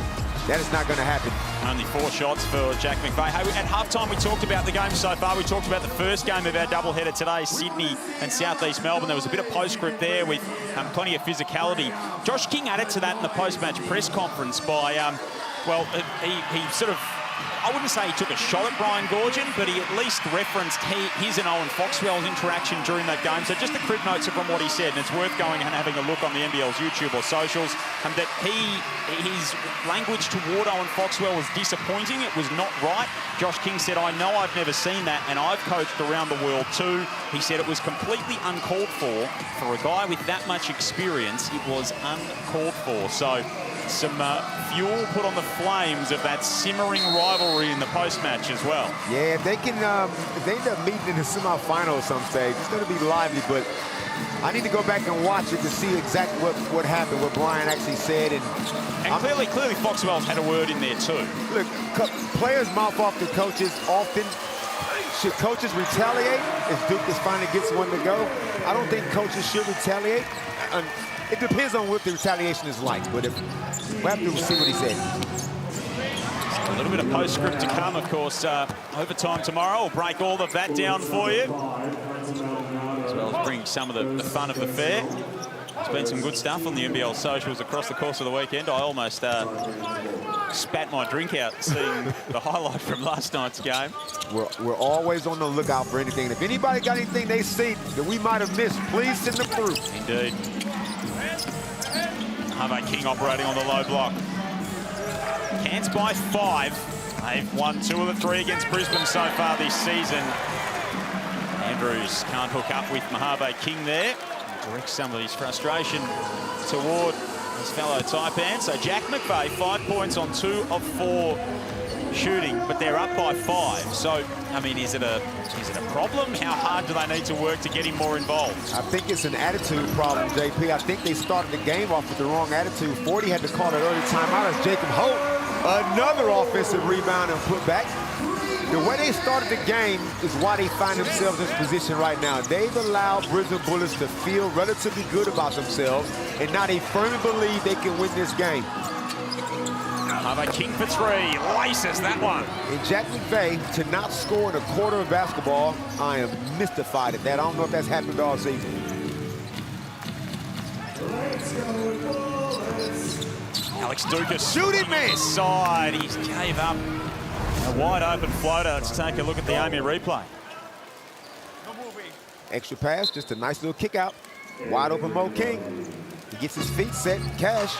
That is not going to happen. Only 4 shots for Jack McVay. Hey, at halftime, we talked about the game so far. We talked about the first game of our doubleheader today, Sydney and Southeast Melbourne. There was a bit of postscript there with plenty of physicality. Josh King added to that in the post-match press conference by, well, he sort of, I wouldn't say he took a shot at Brian Goorjian, but he at least referenced his and Owen Foxwell's interaction during that game. So just the crib notes are from what he said, and it's worth going and having a look on the NBL's YouTube or socials. That his language toward Owen Foxwell was disappointing. It was not right. Josh King said, I know I've never seen that, and I've coached around the world too. He said it was completely uncalled for a guy with that much experience. It was uncalled for. So some fuel put on the flames of that simmering rivalry in the post-match as well. Yeah, if they can, if they end up meeting in the semifinal at some stage, it's going to be lively, but I need to go back and watch it to see exactly what happened, what Brian actually said. And clearly Foxwell's had a word in there too. Look, players mouth off to coaches often. Should coaches retaliate if Duke is finally gets one to go? I don't think coaches should retaliate. It depends on what the retaliation is like, but we'll have to see what he said. A little bit of postscript to come, of course. Overtime tomorrow. We'll break all of that down for you, as well as bring some of the fun of the fair. There's been some good stuff on the NBL socials across the course of the weekend. I almost spat my drink out seeing the highlight from last night's game. We're always on the lookout for anything. If anybody got anything they see that we might have missed, please send them through. Indeed. Harvey King operating on the low block. Cairns by 5. They've won 2 of the 3 against Brisbane so far this season. Andrews can't hook up with Mojave King there. Directs some of his frustration toward his fellow Taipans. So Jack McVay, 5 points on 2 of 4 shooting, but they're up by 5. So, I mean, is it a problem? How hard do they need to work to get him more involved? I think it's an attitude problem, JP. I think they started the game off with the wrong attitude. 40 had to call an early timeout as Jacob Holt, another offensive rebound and put back. The way they started the game is why they find themselves in this position right now. They've allowed Brisbane Bullets to feel relatively good about themselves, and now they firmly believe they can win this game. Another King for three, laces that one. And Jack McVay, to not score in a quarter of basketball, I am mystified at that. I don't know if that's happened all season. Alex Dukas. Shoot it, man! Side, he gave up a wide open floater. Let's take a look at the AMI replay. Extra pass, just a nice little kick out. Wide open Mo King. He gets his feet set, cash.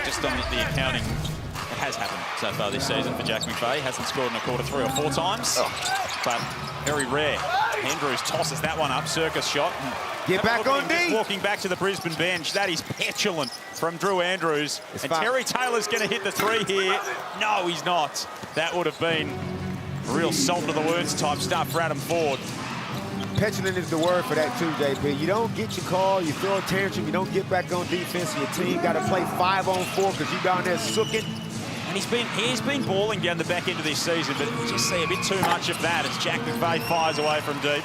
Just on the accounting, it has happened so far this season for Jack McVay. Hasn't scored in a quarter 3 or 4 times, but very rare. Andrews tosses that one up, circus shot. Get back on D. Walking back to the Brisbane bench. That is petulant from Drew Andrews. It's and fine. Terry Taylor's going to hit the 3 here. No, he's not. That would have been real salt of the wounds type stuff for Adam Ford. Petulant is the word for that too, JP. You don't get your call, you throw a tantrum, you don't get back on defense, your team got to play 5-on-4 because you down there sooking. And he's been balling down the back end of this season, but just see a bit too much of that as Jack McVay fires away from deep.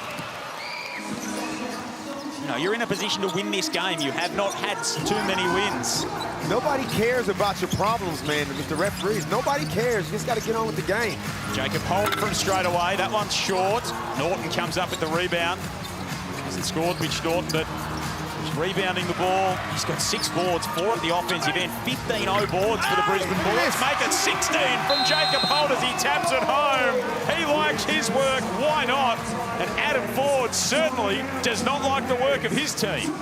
You know, you're in a position to win this game. You have not had too many wins. Nobody cares about your problems, man, with the referees. Nobody cares. You just got to get on with the game. Jacob Holt from straight away. That one's short. Norton comes up with the rebound. Hasn't scored, Mitch Norton, but he's rebounding the ball. He's got 6 boards, 4 at the offensive end. 15-0 boards for the Brisbane Bullets. Make it 16 from Jacob Holt as he taps it home. He likes his work. Why not? And Adam Ford certainly does not like the work of his team.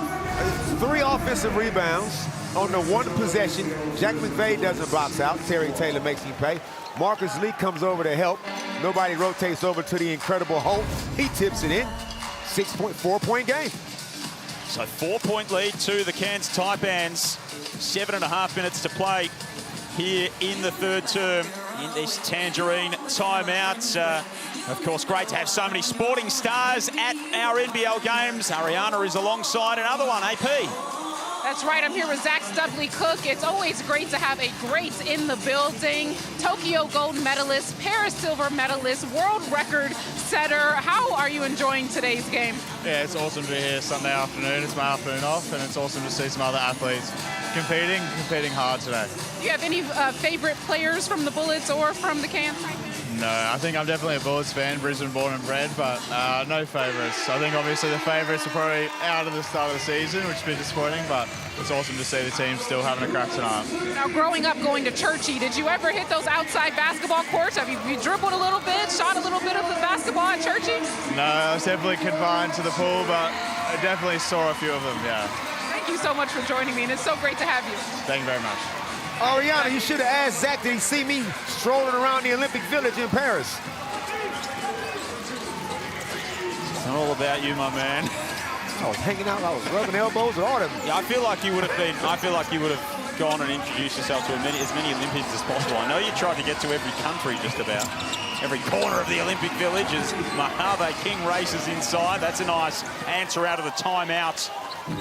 3 offensive rebounds on the 1 possession. Jack McVay doesn't box out. Terry Taylor makes him pay. Marcus Lee comes over to help. Nobody rotates over to the incredible Holt. He tips it in. 4-point game. So 4-point lead to the Cairns Taipans. 7.5 minutes to play here in the 3rd term in this Tangerine timeout. Of course, great to have so many sporting stars at our NBL games. Ariana is alongside another one, AP. That's right, I'm here with Zach Stubley-Cook. It's always great to have a great in the building. Tokyo gold medalist, Paris silver medalist, world record setter. How are you enjoying today's game? Yeah, it's awesome to be here Sunday afternoon. It's my afternoon off, and it's awesome to see some other athletes competing hard today. Do you have any favorite players from the Bullets or from the Cairns? No, I think I'm definitely a Bullets fan, Brisbane born and bred, but no favourites. I think obviously the favourites are probably out at the start of the season, which has been disappointing, but it's awesome to see the team still having a crack tonight. Now, growing up going to Churchy, did you ever hit those outside basketball courts? Have you dribbled a little bit, shot a little bit of the basketball at Churchy? No, I was definitely confined to the pool, but I definitely saw a few of them, yeah. Thank you so much for joining me, and it's so great to have you. Thank you very much. Ariana, you should have asked Zach, did he see me strolling around the Olympic Village in Paris? It's not all about you, my man. I was hanging out, I was rubbing elbows with all them. Yeah, I feel like you would have gone and introduced yourself to as many Olympians as possible. I know you tried to get to every country just about. Every corner of the Olympic Village as Mojave King races inside. That's a nice answer out of the timeout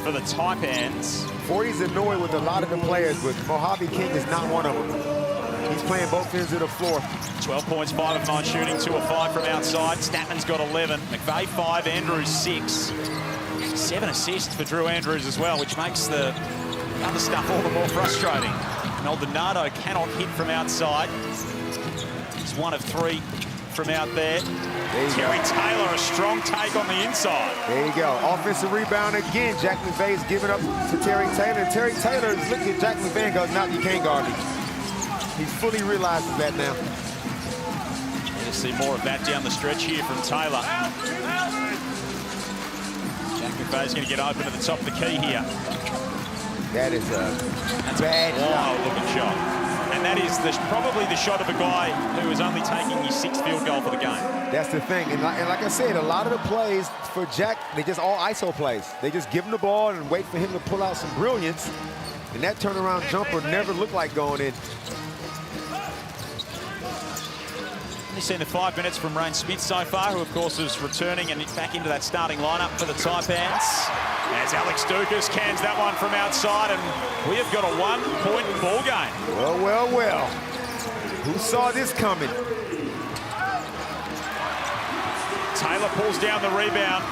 for the Taipans. 40's annoyed with a lot of the players, but Mojave King is not one of them. He's playing both ends of the floor. 12 points, 5 of 9 shooting, 2 of 5 from outside. Statman's got 11. McVay 5, Andrews 6. 7 assists for Drew Andrews as well, which makes the other stuff all the more frustrating. Maldonado cannot hit from outside. He's 1 of 3 from out there. Terry Taylor, a strong take on the inside. There you go. Offensive rebound again. Jack McVay's giving up to Terry Taylor. And Terry Taylor is looking at Jack McVay and goes, no, you can't guard me. He fully realizes that now. Going to see more of that down the stretch here from Taylor. Jack McVay's going to get open at the top of the key here. That is a bad wild-looking shot. And that is probably the shot of a guy who is only taking his 6th field goal for the game. That's the thing. And like I said, a lot of the plays for Jack, they just all ISO plays. They just give him the ball and wait for him to pull out some brilliance. And that turnaround jumper never looked like going in. Only seen the 5 minutes from Rain Smith so far, who of course is returning and back into that starting lineup for the Taipans. As Alex Dukas cans that one from outside, and we have got a 1-point ball game. Well, well, well. Who saw this coming? Taylor pulls down the rebound.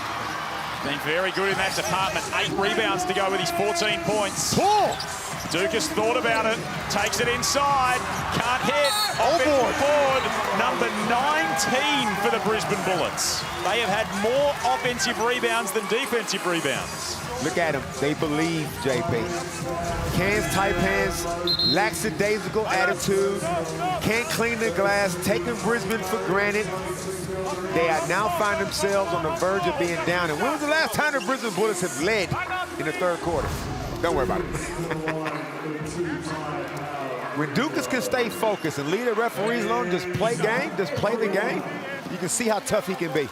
Been very good in that department. 8 rebounds to go with his 14 points. Pull! Dukas thought about it, takes it inside, can't hit. Offensive board, number 19 for the Brisbane Bullets. They have had more offensive rebounds than defensive rebounds. Look at them. They believe, JP. Cairns Taipans, lackadaisical attitude, can't clean the glass, taking Brisbane for granted. They are now find themselves on the verge of being down. And when was the last time the Brisbane Bullets have led in the third quarter? Don't worry about it. When Dukas can stay focused and leave the referees alone, just play the game, you can see how tough he can be.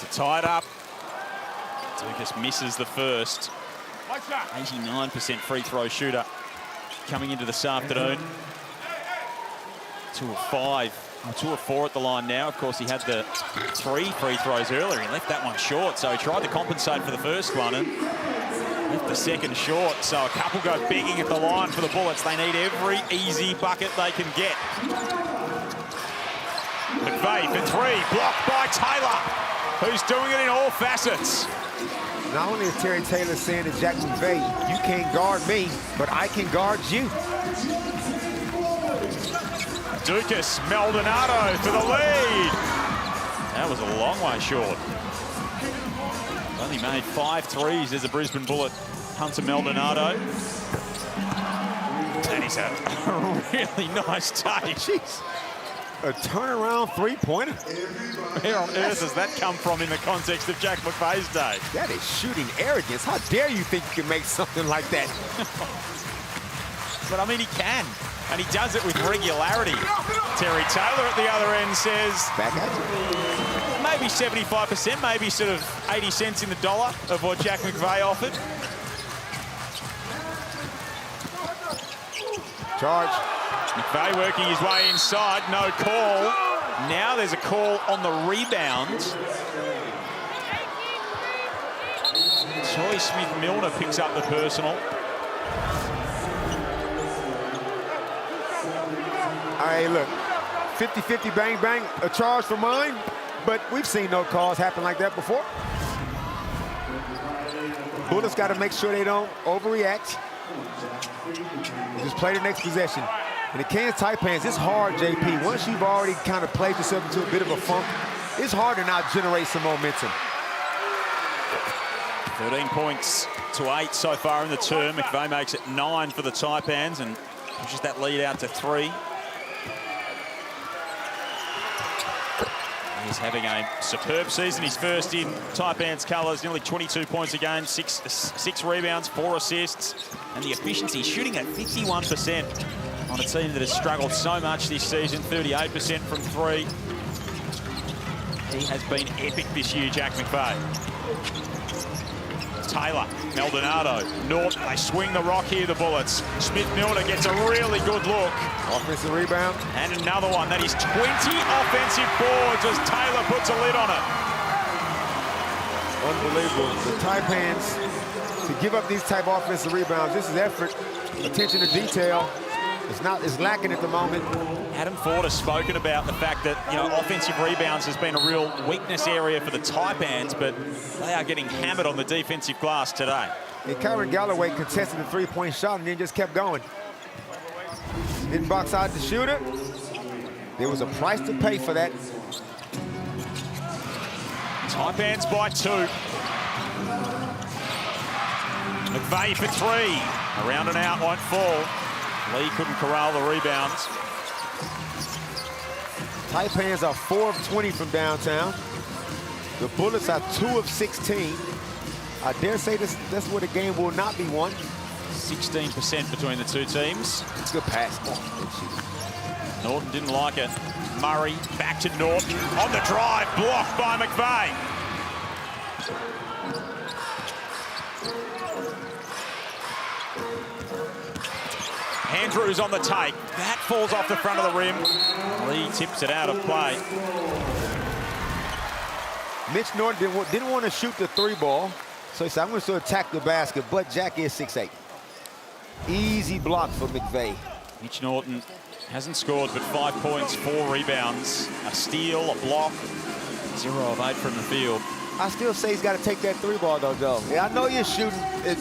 It's tied up. Dukas misses the first. 89% free throw shooter coming into this afternoon. 2 of 5. 2 of 4 at the line now. Of course, he had the 3 free throws earlier. He left that one short, so he tried to compensate for the first one and left the second short. So a couple go begging at the line for the Bullets. They need every easy bucket they can get. McVeigh for 3, blocked by Taylor, who's doing it in all facets. Not only is Terry Taylor saying to Jack McVeigh, you can't guard me, but I can guard you. Dukas, Maldonado for the lead. That was a long way short. Only made 5 threes as a Brisbane Bullet. Hunter Maldonado. And he's had a really nice take. Jeez. A turnaround three-pointer? Where on earth does that come from in the context of Jack McVeigh's day? That is shooting arrogance. How dare you think you can make something like that? But I mean, he can. And he does it with regularity. Terry Taylor at the other end says... Back at you. Maybe 75%, maybe sort of 80 cents in the dollar of what Jack McVeigh offered. Charge. McVeigh working his way inside, no call. Now there's a call on the rebound. Troy Smith-Milner picks up the personal. All right, look, 50-50 bang bang, a charge for mine, but we've seen no calls happen like that before. Bullets got to make sure they don't overreact. Just play the next possession. And the Cairns Taipans, it's hard, JP. Once you've already kind of played yourself into a bit of a funk, it's hard to now generate some momentum. 13 points to 8 so far in the term. McVeigh makes it 9 for the Taipans and pushes that lead out to 3. He's having a superb season. His first in Taipans colours, nearly 22 points a game, 6 rebounds, 4 assists, and the efficiency shooting at 51% on a team that has struggled so much this season, 38% from 3. He has been epic this year, Jack McVeigh. Taylor, Maldonado, Norton, they swing the rock here, the Bullets. Smith-Milner gets a really good look. Offensive rebound. And another one. That is 20 offensive boards as Taylor puts a lid on it. Unbelievable. The Taipans, to give up these type of offensive rebounds, this is effort, attention to detail. It's lacking at the moment. Adam Ford has spoken about the fact that, you know, offensive rebounds has been a real weakness area for the Taipans, but they are getting hammered on the defensive glass today. And Kyron Galloway contested the three-point shot and then just kept going. Didn't box out the shooter. There was a price to pay for that. Taipans by 2. McVeigh for 3. Around and out, won't fall. Lee couldn't corral the rebounds. Taipans are 4 of 20 from downtown. The Bullets are 2 of 16. I dare say that's where the game will not be won. 16% between the two teams. It's a good pass. Oh, Norton didn't like it. Murray back to Norton. On the drive, blocked by McVeigh. Andrews on the take. That falls off the front of the rim. Lee tips it out of play. Mitch Norton didn't want to shoot the 3 ball, so he said, I'm going to attack the basket, but Jack is 6'8". Easy block for McVeigh. Mitch Norton hasn't scored but 5 points, 4 rebounds, a steal, a block, 0 of 8 from the field. I still say he's got to take that 3-ball though, Joe. Yeah, I know you're shooting,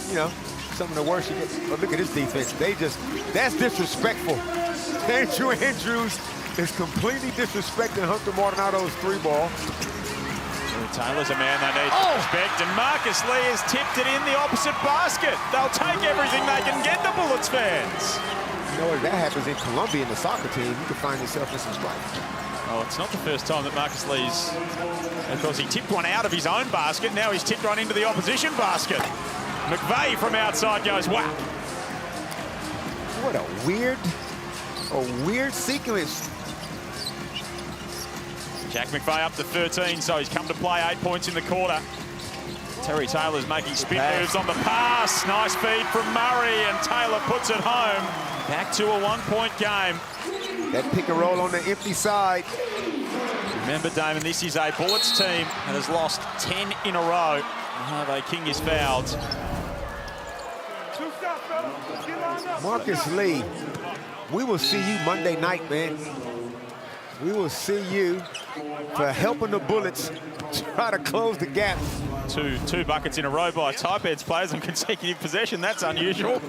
you know, some of the worst you get. But look at this defense. That's disrespectful. Andrew Andrews is completely disrespecting Hunter Martinado's 3-ball. Taylor's a man they need to respect, and Marcus Lee has tipped it in the opposite basket. They'll take everything they can get, the Bullets fans. You know what, that happens in Columbia in the soccer team. You can find yourself in some strife. Oh, it's not the first time that Marcus Lee's, of course, he tipped one out of his own basket. Now he's tipped one into the opposition basket. McVeigh from outside goes whack. What a weird sequence. Jack McVeigh up to 13, so he's come to play 8 points in the quarter. Terry Taylor's making spin moves on the pass. Nice feed from Murray, and Taylor puts it home. Back to a 1-point game. That pick and roll on the empty side. Remember, Damon, this is a Bullets team that has lost 10 in a row. Harvey King is fouled. Marcus Lee, we will see you Monday night, man. We will see you for helping the Bullets try to close the gap. Two buckets in a row by Taipans players on consecutive possession. That's unusual.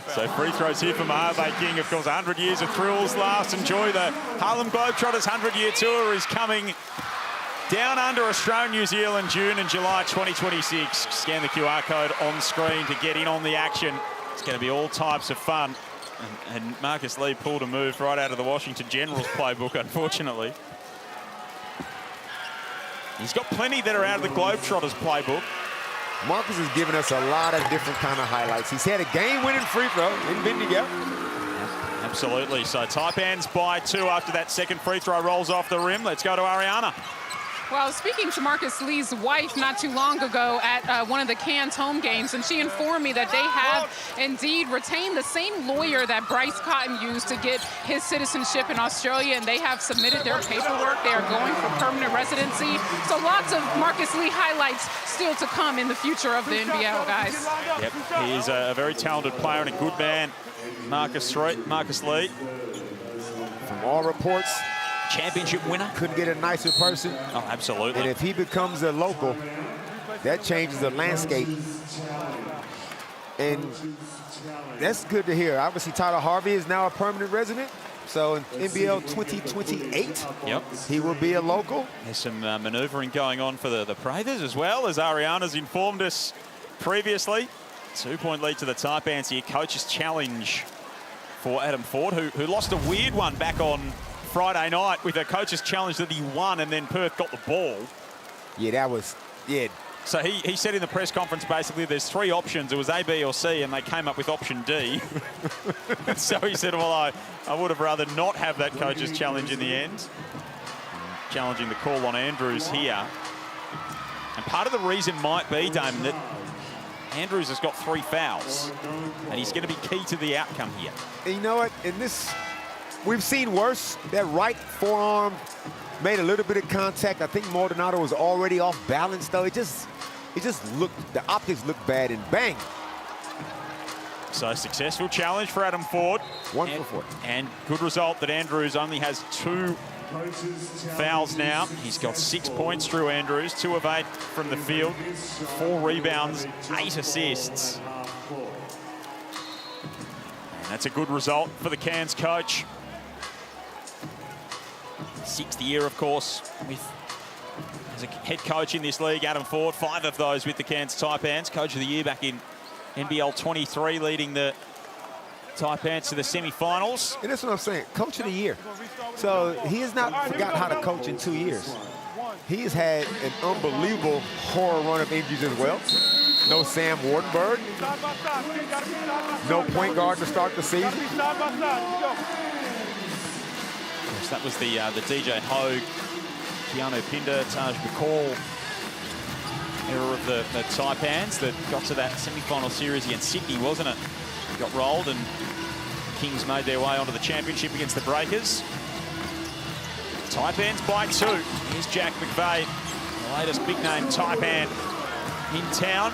So free throws here from Harvey King. Of course, 100 years of thrills last. Enjoy the Harlem Globetrotters 100-year tour is coming down under Australia, New Zealand, June and July 2026. Scan the QR code on screen to get in on the action. It's going to be all types of fun. And Marcus Lee pulled a move right out of the Washington Generals playbook, unfortunately. He's got plenty that are out of the Globetrotters playbook. Marcus has given us a lot of different kind of highlights. He's had a game-winning free throw in Bendigo. Absolutely. So Taipans by 2 after that second free throw rolls off the rim. Let's go to Ariana. Well, speaking to Marcus Lee's wife not too long ago at one of the Cairns home games, and she informed me that they have indeed retained the same lawyer that Bryce Cotton used to get his citizenship in Australia, and they have submitted their paperwork. They are going for permanent residency. So lots of Marcus Lee highlights still to come in the future of the NBL, guys. Yep, he is a very talented player and a good man, Marcus Lee. From all reports, championship winner. Couldn't get a nicer person. Oh, absolutely. And if he becomes a local, that changes the landscape. And that's good to hear. Obviously, Tyler Harvey is now a permanent resident. So in NBL 2028, he will be a local. There's some maneuvering going on for the Prathers as well, as Ariana's informed us previously. 2-point lead to the Taipans here. Coach's challenge for Adam Ford, who lost a weird one back on Friday night with a coach's challenge that he won, and then Perth got the ball. Yeah, that was, yeah. So he said in the press conference, basically, there's 3 options. It was A, B, or C, and they came up with option D. So he said, well, I would have rather not have that coach's challenge in the end. Challenging the call on Andrews here. And part of the reason might be, Damon, that Andrews has got 3 fouls, and he's going to be key to the outcome here. And you know what? In this, we've seen worse. That right forearm made a little bit of contact. I think Maldonado was already off balance, though. It just looked, the optics looked bad, and bang. So successful challenge for Adam Ford. 1 for 4. And good result that Andrews only has 2 fouls now. He's got 6 points, Drew Andrews, 2 of 8 from the field, 4 rebounds, 8 assists. And that's a good result for the Cairns coach. 6th year, of course, as a head coach in this league, Adam Ford, 5 of those with the Cairns Taipans. Coach of the year back in NBL 23, leading the Taipans to the semi-finals. And that's what I'm saying, coach of the year. So he has not forgotten how to coach in 2 years. He has had an unbelievable horror run of injuries as well. No Sam Wardenberg. No point guard to start the season. That was the DJ Hogue, Keanu Pinder, Taj McCall era of the Taipans that got to that semi-final series against Sydney, wasn't it? Got rolled, and Kings made their way onto the championship against the Breakers. Taipans by 2. Here's Jack McVeigh, the latest big name Taipan in town.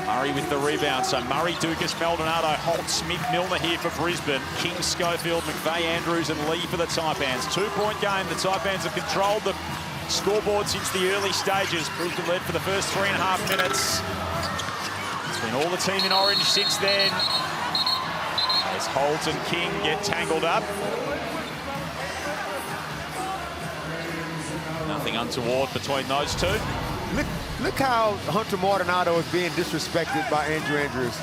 Murray with the rebound. So Murray, Dukas, Maldonado, Holt, Smith, Milner here for Brisbane. King, Schofield, McVeigh, Andrews and Lee for the Taipans. 2-point game. The Taipans have controlled the scoreboard since the early stages. Brisbane led for the first 3.5 minutes. It's been all the team in orange since then. As Holt and King get tangled up. Nothing untoward between those two. Look how Hunter Maldonado is being disrespected by Andrew Andrews.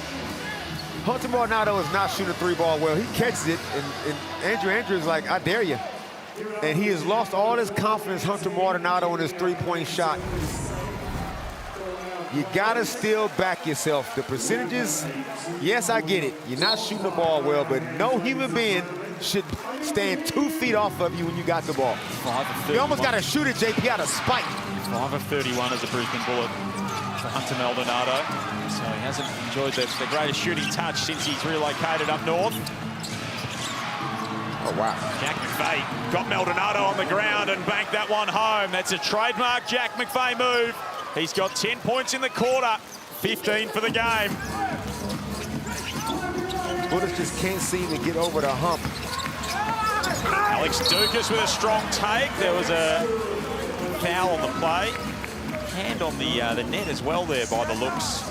Hunter Maldonado is not shooting a 3-ball well. He catches it, and Andrew Andrews is like, I dare you. And he has lost all his confidence, Hunter Maldonado, in his 3-point shot. You gotta still back yourself. The percentages, yes, I get it. You're not shooting the ball well, but no human being should stand 2 feet off of you when you got the ball. You almost gotta shoot it, JP, out of spite. 5 of 31 as a Brisbane Bullet for Hunter Maldonado. So he hasn't enjoyed the greatest shooting touch since he's relocated up north. Oh, wow. Jack McVeigh got Maldonado on the ground and banked that one home. That's a trademark Jack McVeigh move. He's got 10 points in the quarter, 15 for the game. Bullets just can't seem to get over the hump. Alex Dukas with a strong take. There was a foul on the play. Hand on the net as well there by the looks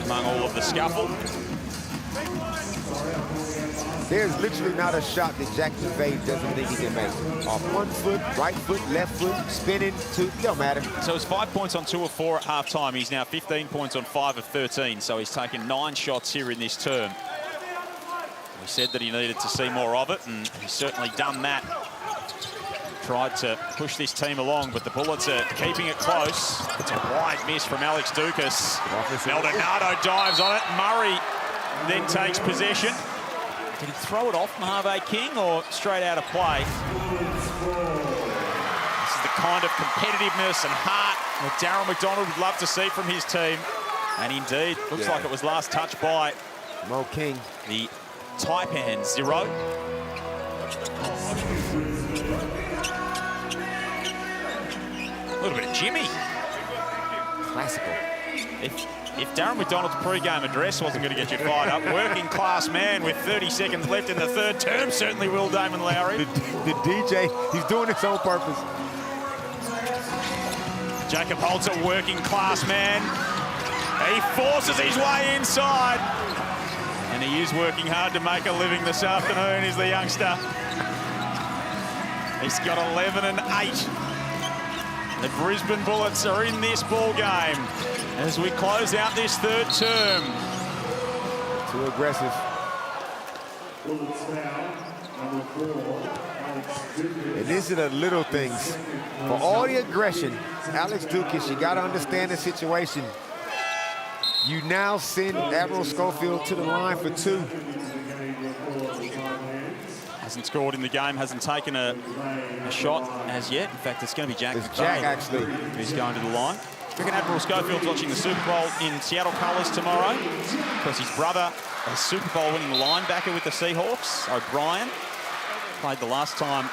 among all of the scuffle. There's literally not a shot that Jack McVeigh doesn't think he can make. Off 1 foot, right foot, left foot, spinning, 2, don't matter. So it's 5 points on 2 of 4 at halftime. He's now 15 points on 5 of 13. So he's taken 9 shots here in this term. We said that he needed to see more of it, and he's certainly done that. Tried to push this team along, but the Bullets are keeping it close. It's a wide miss from Alex Dukas. Maldonado dives on it. Murray then takes possession. Did he throw it off Mave King or straight out of play? This is the kind of competitiveness and heart that Darryl McDonald would love to see from his team. And indeed, looks like it was last touched by Mo King. The Taipans 0. A little bit of Jimmy. Classical. If Darren McDonald's pre-game address wasn't going to get you fired up, working class man with 30 seconds left in the third term certainly will, Damon Lowry. The DJ, he's doing this on purpose. Jacob Holt's a working class man. He forces his way inside. And he is working hard to make a living this afternoon, is the youngster. He's got 11 and 8. The Brisbane Bullets are in this ball game as we close out this third term. Too aggressive. And these are the little things. For all the aggression, Alex Dukas, you got to understand the situation. You now send Admiral Schofield to the line for 2. Hasn't scored in the game, hasn't taken a shot as yet. In fact, it's going to be Jack. It's Jack, actually. Who's going to the line. I reckon Admiral Schofield's watching the Super Bowl in Seattle colours tomorrow because his brother, a Super Bowl winning linebacker with the Seahawks, O'Brien, played the last time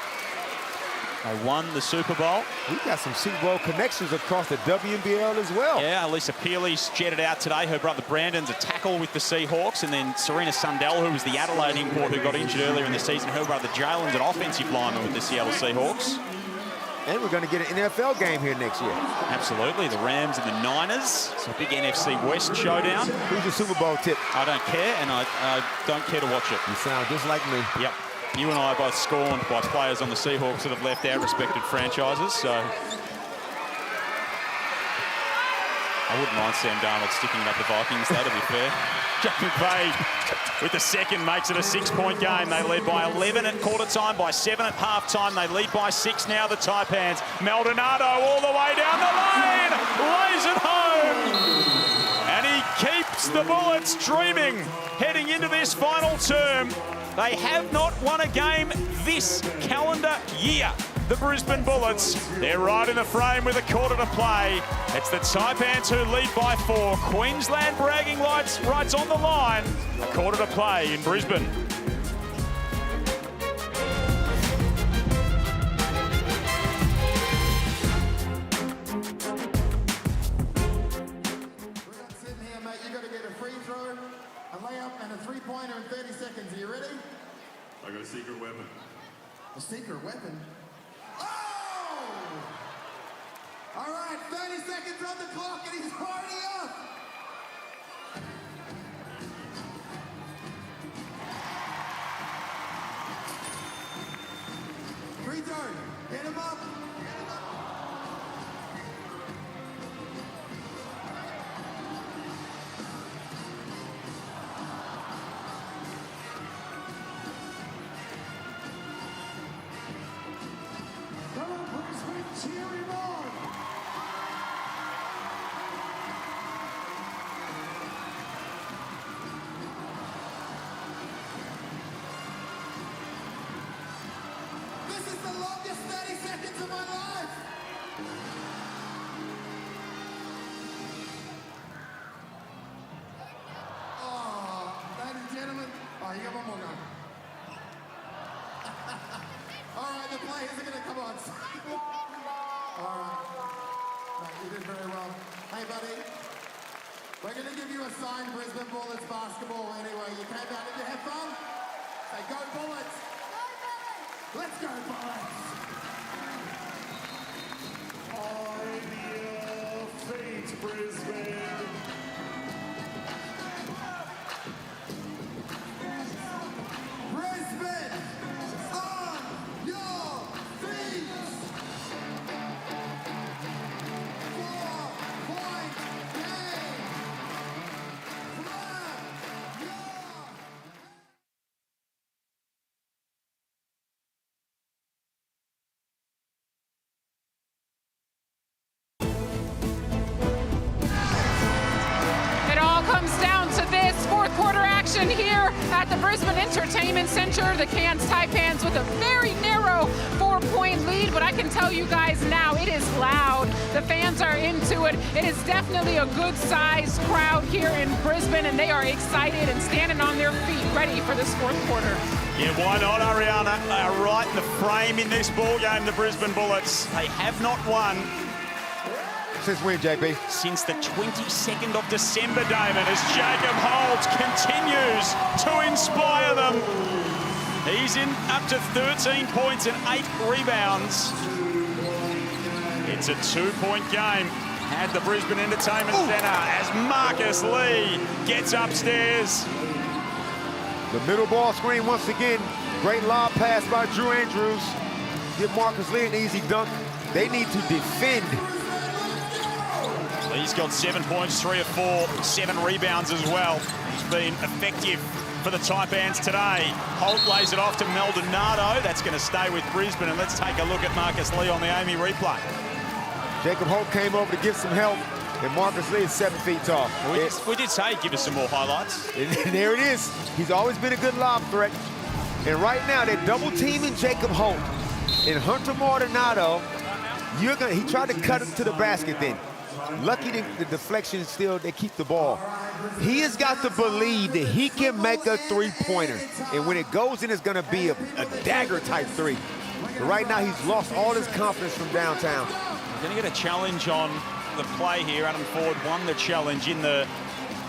they won the Super Bowl. We've got some Super Bowl connections across the WNBL as well. Yeah, Lisa Pearley's jetted out today. Her brother Brandon's a tackle with the Seahawks. And then Serena Sundell, who was the Adelaide import who got injured earlier in the season. Her brother Jalen's an offensive lineman with the Seattle Seahawks. And we're going to get an NFL game here next year. Absolutely, the Rams and the Niners. It's a big NFC West showdown. Who's your Super Bowl tip? I don't care, and I don't care to watch it. You sound just like me. Yep. You and I are both scorned by players on the Seahawks that have left our respected franchises, so I wouldn't mind Sam Darnold sticking it up the Vikings, though, to be fair. Jack McVeigh with the second makes it a 6-point game. They lead by 11 at quarter time, by 7 at half time. They lead by 6 now, the Taipans. Maldonado all the way down the lane, lays it home. And he keeps the Bullets dreaming heading into this final term. They have not won a game this calendar year. The Brisbane Bullets, they're right in the frame with a quarter to play. It's the Taipans who lead by 4. Queensland bragging rights on the line. A quarter to play in Brisbane. Sitting here seconds. Are you ready? I got a secret weapon. A secret weapon? Oh! All right, 30 seconds on the clock and he's already up. Free throw. Hit him up. Come on, Brisbane, cheer him on. This is the longest 30 seconds of my life. Oh, ladies and gentlemen. Oh, you got one more going. All right, the players are going to come on. All right. Mate, you did very well. Hey, buddy. We're going to give you a signed Brisbane Bullets basketball anyway. You came out. Did you have fun? Say, go Bullets. Let's go Bullets. On your feet, Brisbane. Brisbane, on your feet. 4-point game. Grab your... It all comes down to this fourth quarter action here at the Brisbane Entertainment Center. The Cairns Taipans with a very narrow 4-point lead, but I can tell you guys now it is loud. The fans are into it. It is definitely a good-sized crowd here in Brisbane, and they are excited and standing on their feet, ready for this fourth quarter. Yeah, why not, Ariana? They are right in the frame in this ball game, the Brisbane Bullets. They have not won Since when, JB? since the 22nd of December, Damon, as Jacob Holt continues to inspire them. He's in up to 13 points and 8 rebounds. It's a 2-point game at the Brisbane Entertainment Centre as Marcus Lee gets upstairs. The middle ball screen once again. Great lob pass by Drew Andrews. Give Marcus Lee an easy dunk. They need to defend. Lee's got 7 points, 3 of 4, 7 rebounds as well. He's been effective for the Taipans today. Holt lays it off to Maldonado. That's going to stay with Brisbane. And let's take a look at Marcus Lee on the Amy replay. Jacob Holt came over to give some help, and Marcus Lee is 7 feet tall. We did say give us some more highlights. And there it is. He's always been a good lob threat. And right now, they're double-teaming Jacob Holt. And Hunter Maldonado, he tried to cut it to the basket then. Lucky the deflection still, they keep the ball. He has got to believe that he can make a three-pointer. And when it goes in, it's going to be a dagger-type three. But right now, he's lost all his confidence from downtown. He's going to get a challenge on the play here. Adam Ford won the challenge in the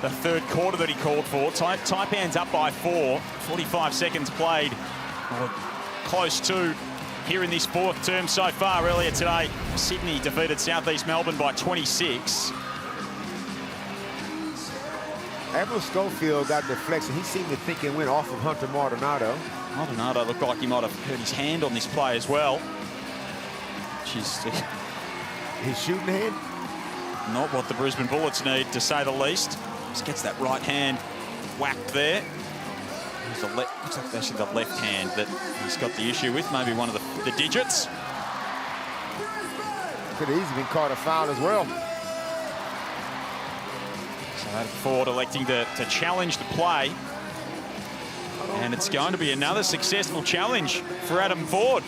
third quarter that he called for. Taipans up by 4, 45 seconds played. Close to here in this fourth term so far. Earlier today, Sydney defeated Southeast Melbourne by 26. Admiral Schofield got deflection. He seemed to think it went off of Hunter Maldonado. Maldonado looked like he might have hurt his hand on this play as well. His shooting hand? Not what the Brisbane Bullets need, to say the least. Just gets that right hand whacked there. Looks like actually the left hand that he's got the issue with, maybe one of the digits. Could have easily been caught a foul as well. So Adam Ford electing to challenge the play. And it's going to be another successful challenge for Adam Ford.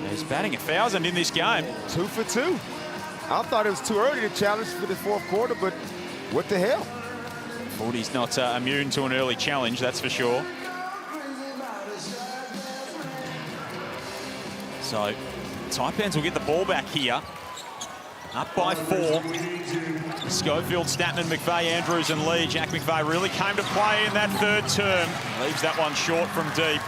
He's batting 1,000 in this game. 2 for 2. I thought it was too early to challenge for the fourth quarter, but what the hell? Fordy's not immune to an early challenge, that's for sure. So Taipans will get the ball back here. Up by 4. Schofield, Statman, McVeigh, Andrews and Lee. Jack McVeigh really came to play in that third term. Leaves that one short from deep.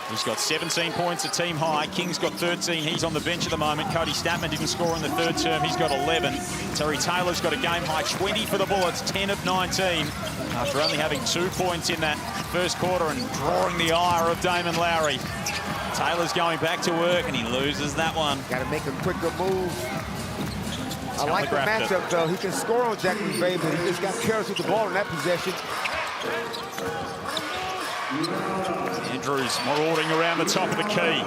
He's got 17 points, a team high. King's got 13. He's on the bench at the moment. Cody Statman didn't score in the third term. He's got 11. Terry Taylor's got a game high 20 for the Bullets, 10 of 19. After only having 2 points in that first quarter and drawing the ire of Damon Lowry. Taylor's going back to work and he loses that one. Got to make a quicker move. I like the matchup, though. He can score on Jack McVeigh, but he just got careless with the ball in that possession. Andrews marauding around the top of the key.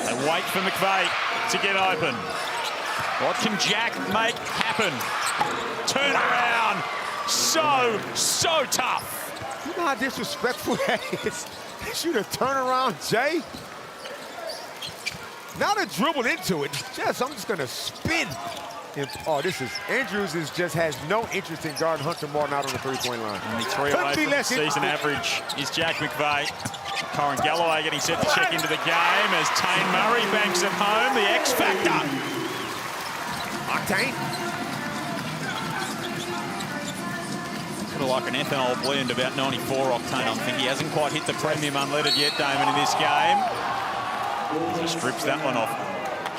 They wait for McVeigh to get open. What can Jack make happen? Turn around. So tough. You know how disrespectful that is? They shoot a turnaround, Jay. Not a dribble into it. I'm just going to spin. Oh, Andrews just has no interest in guarding Hunter Martin out on the three-point line. Only 3 away from the season average is Jack McVeigh. Corin Galloway getting set to check into the game as Tane Murray banks it home. The X factor. Octane. Sort of like an ethanol blend, about 94 octane. I think he hasn't quite hit the premium unleaded yet, Damon, in this game. He strips that one off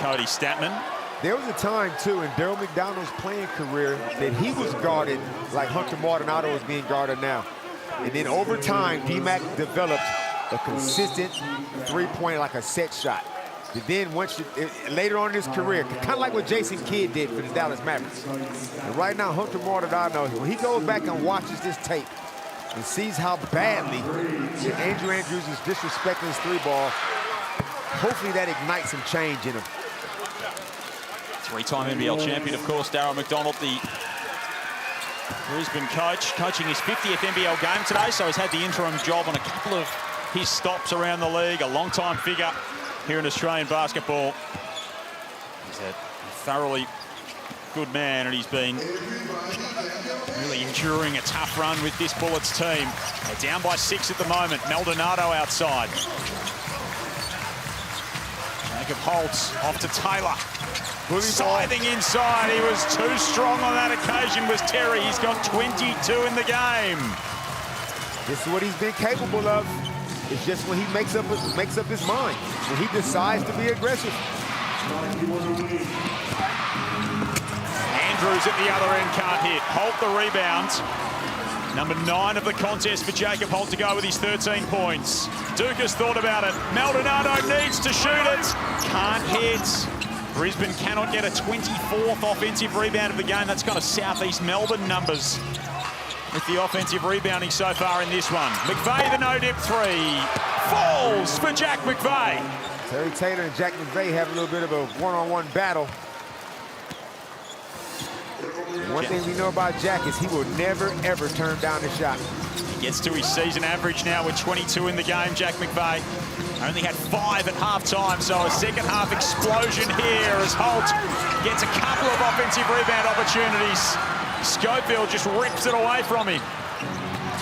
Cody Statman. There was a time, too, in Daryl McDonald's playing career that he was guarded like Hunter Martinato is being guarded now. And then over time, D-Mac developed a consistent three-point, like a set shot. And then later on in his career, kind of like what Jason Kidd did for the Dallas Mavericks. And right now, Hunter Martinato, when he goes back and watches this tape and sees how badly Andrew Andrews is disrespecting his three ball, hopefully that ignites some change in him. 3-time NBL champion, of course, Darryl McDonald, the Brisbane coach, coaching his 50th NBL game today, so he's had the interim job on a couple of his stops around the league, a long-time figure here in Australian basketball. He's a thoroughly good man, and he's been really enduring a tough run with this Bullets team. They're down by 6 at the moment. Maldonado outside. Jacob Holtz off to Taylor. Scything inside. He was too strong on that occasion, was Terry. He's got 22 in the game. This is what he's been capable of. It's just when he makes up his mind, when he decides to be aggressive. Andrews at the other end can't hit. Holt the rebound. Number 9 of the contest for Jacob Holt to go with his 13 points. Dukas thought about it. Maldonado needs to shoot it. Can't hit. Brisbane cannot get a 24th offensive rebound of the game. That's kind of Southeast Melbourne numbers with the offensive rebounding so far in this one. McVeigh, the no-dip 3. Falls for Jack McVeigh. Terry Taylor and Jack McVeigh have a little bit of a one-on-one battle. One thing we know about Jack is he will never, ever turn down a shot. He gets to his season average now with 22 in the game, Jack McVeigh. Only had 5 at halftime, so a second half explosion here as Holt gets a couple of offensive rebound opportunities. Schofield just rips it away from him.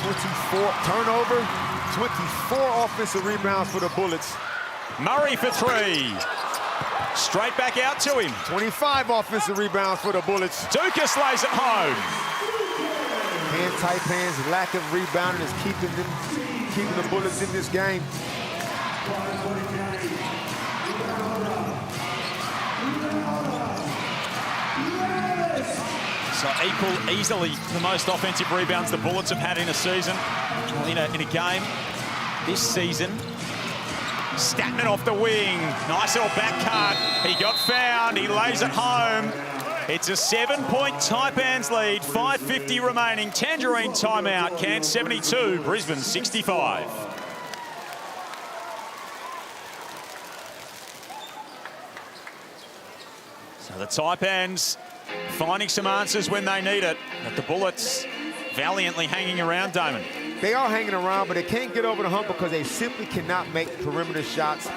24 turnover, 24 offensive rebounds for the Bullets. Murray for 3. Straight back out to him. 25 offensive rebounds for the Bullets. Dukas lays it home. Taipans' lack of rebounding is keeping the Bullets in this game. So equal easily the most offensive rebounds the Bullets have had in a season, in a game this season. Statman off the wing. Nice little back cut. He got found. He lays it home. It's a 7-point Taipans lead. 5:50 remaining. Tangerine timeout. Cairns 72. Brisbane 65. So the Taipans finding some answers when they need it. But the Bullets valiantly hanging around, Damon. They are hanging around, but they can't get over the hump because they simply cannot make perimeter shots.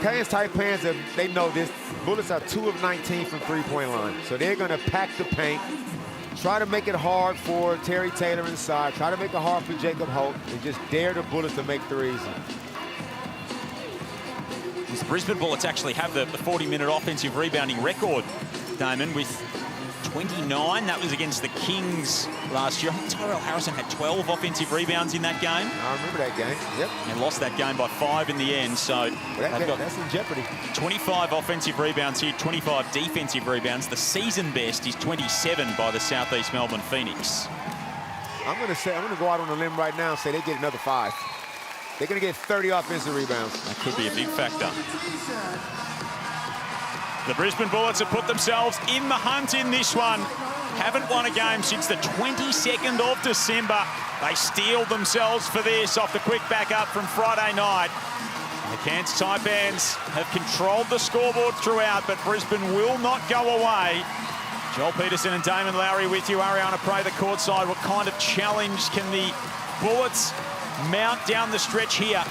Cairns Taipans, they know this. Bullets are 2 of 19 from three-point line. So they're going to pack the paint, try to make it hard for Terry Taylor inside, try to make it hard for Jacob Holt, and just dare the Bullets to make threes. We The Brisbane Bullets actually have the 40-minute offensive rebounding record, Damon, with 29. That was against the Kings last year. Tyrell Harrison had 12 offensive rebounds in that game. I remember that game. Yep. And lost that game by 5 in the end. So that's in jeopardy. 25 offensive rebounds here, 25 defensive rebounds. The season best is 27 by the Southeast Melbourne Phoenix. I'm going to go out on a limb right now and say they get another 5. They're going to get 30 offensive rebounds. That could be a big factor. The Brisbane Bullets have put themselves in the hunt in this one. Haven't won a game since the 22nd of December. They steeled themselves for this off the quick backup from Friday night. The Cairns Taipans have controlled the scoreboard throughout, but Brisbane will not go away. Joel Peterson and Damon Lowry with you. Ariana Prey, the courtside. What kind of challenge can the Bullets mount down the stretch here?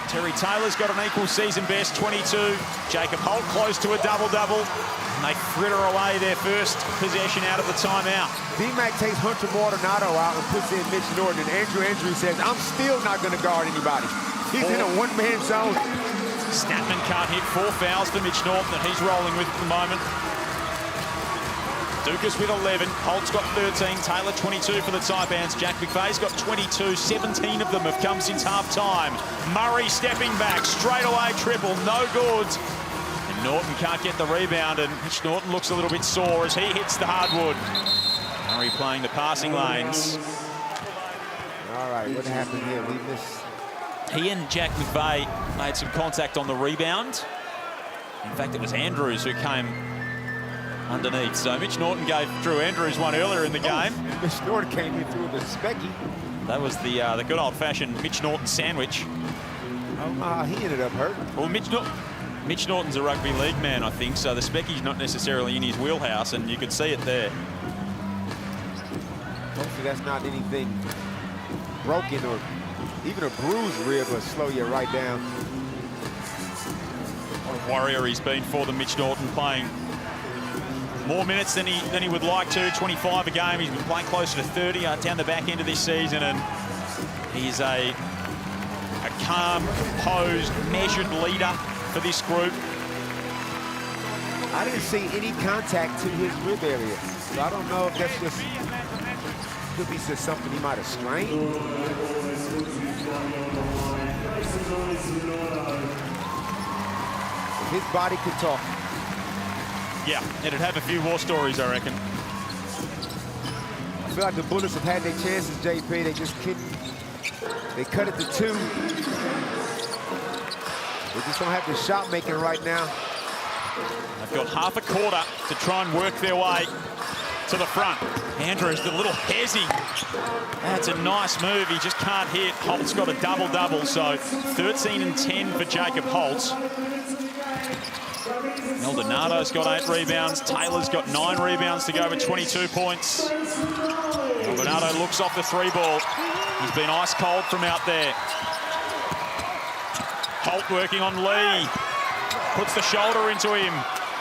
Terry Taylor's got an equal season best, 22. Jacob Holt close to a double-double. And they fritter away their first possession out of the timeout. D-Mac takes Hunter Maldonado out and puts in Mitch Norton. And Andrew says, I'm still not going to guard anybody. He's in a one-man zone. Snapman can't hit. 4 fouls for Mitch Norton that he's rolling with at the moment. Dukas with 11, Holt's got 13, Taylor 22 for the Taipans. Jack McVeigh's got 22, 17 of them have come since half-time. Murray stepping back, straight away triple, no good. And Norton can't get the rebound, and Mitch Norton looks a little bit sore as he hits the hardwood. Murray playing the passing lanes. All right, what happened here? We missed. He and Jack McVeigh made some contact on the rebound. In fact, it was Andrews who came underneath. So Mitch Norton gave Drew Andrews one earlier in the game. Mitch Norton came in through the specky. That was the good old-fashioned Mitch Norton sandwich. He ended up hurt. Well, Mitch Norton's a rugby league man, I think, so the specky's not necessarily in his wheelhouse, and you could see it there. Hopefully that's not anything broken or even a bruised rib will slow you right down. What a warrior he's been for them, Mitch Norton, playing more minutes than he would like to, 25 a game. He's been playing closer to 30 down the back end of this season, and he's a calm, composed, measured leader for this group. I didn't see any contact to his rib area, so I don't know if that's just, could be just something he might have strained. If his body could talk. Yeah, it'd have a few war stories, I reckon. I feel like the Bullets have had their chances, JP. They just couldn't. They cut it to 2. They just don't have the shot making right now. They've got half a quarter to try and work their way to the front. Andrews, the little hezzy. That's a nice move. He just can't hit. Holt's got a double-double, so 13 and 10 for Jacob Holt. Maldonado's got 8 rebounds. Taylor's got 9 rebounds to go with 22 points. Maldonado looks off the 3 ball. He's been ice cold from out there. Holt working on Lee. Puts the shoulder into him.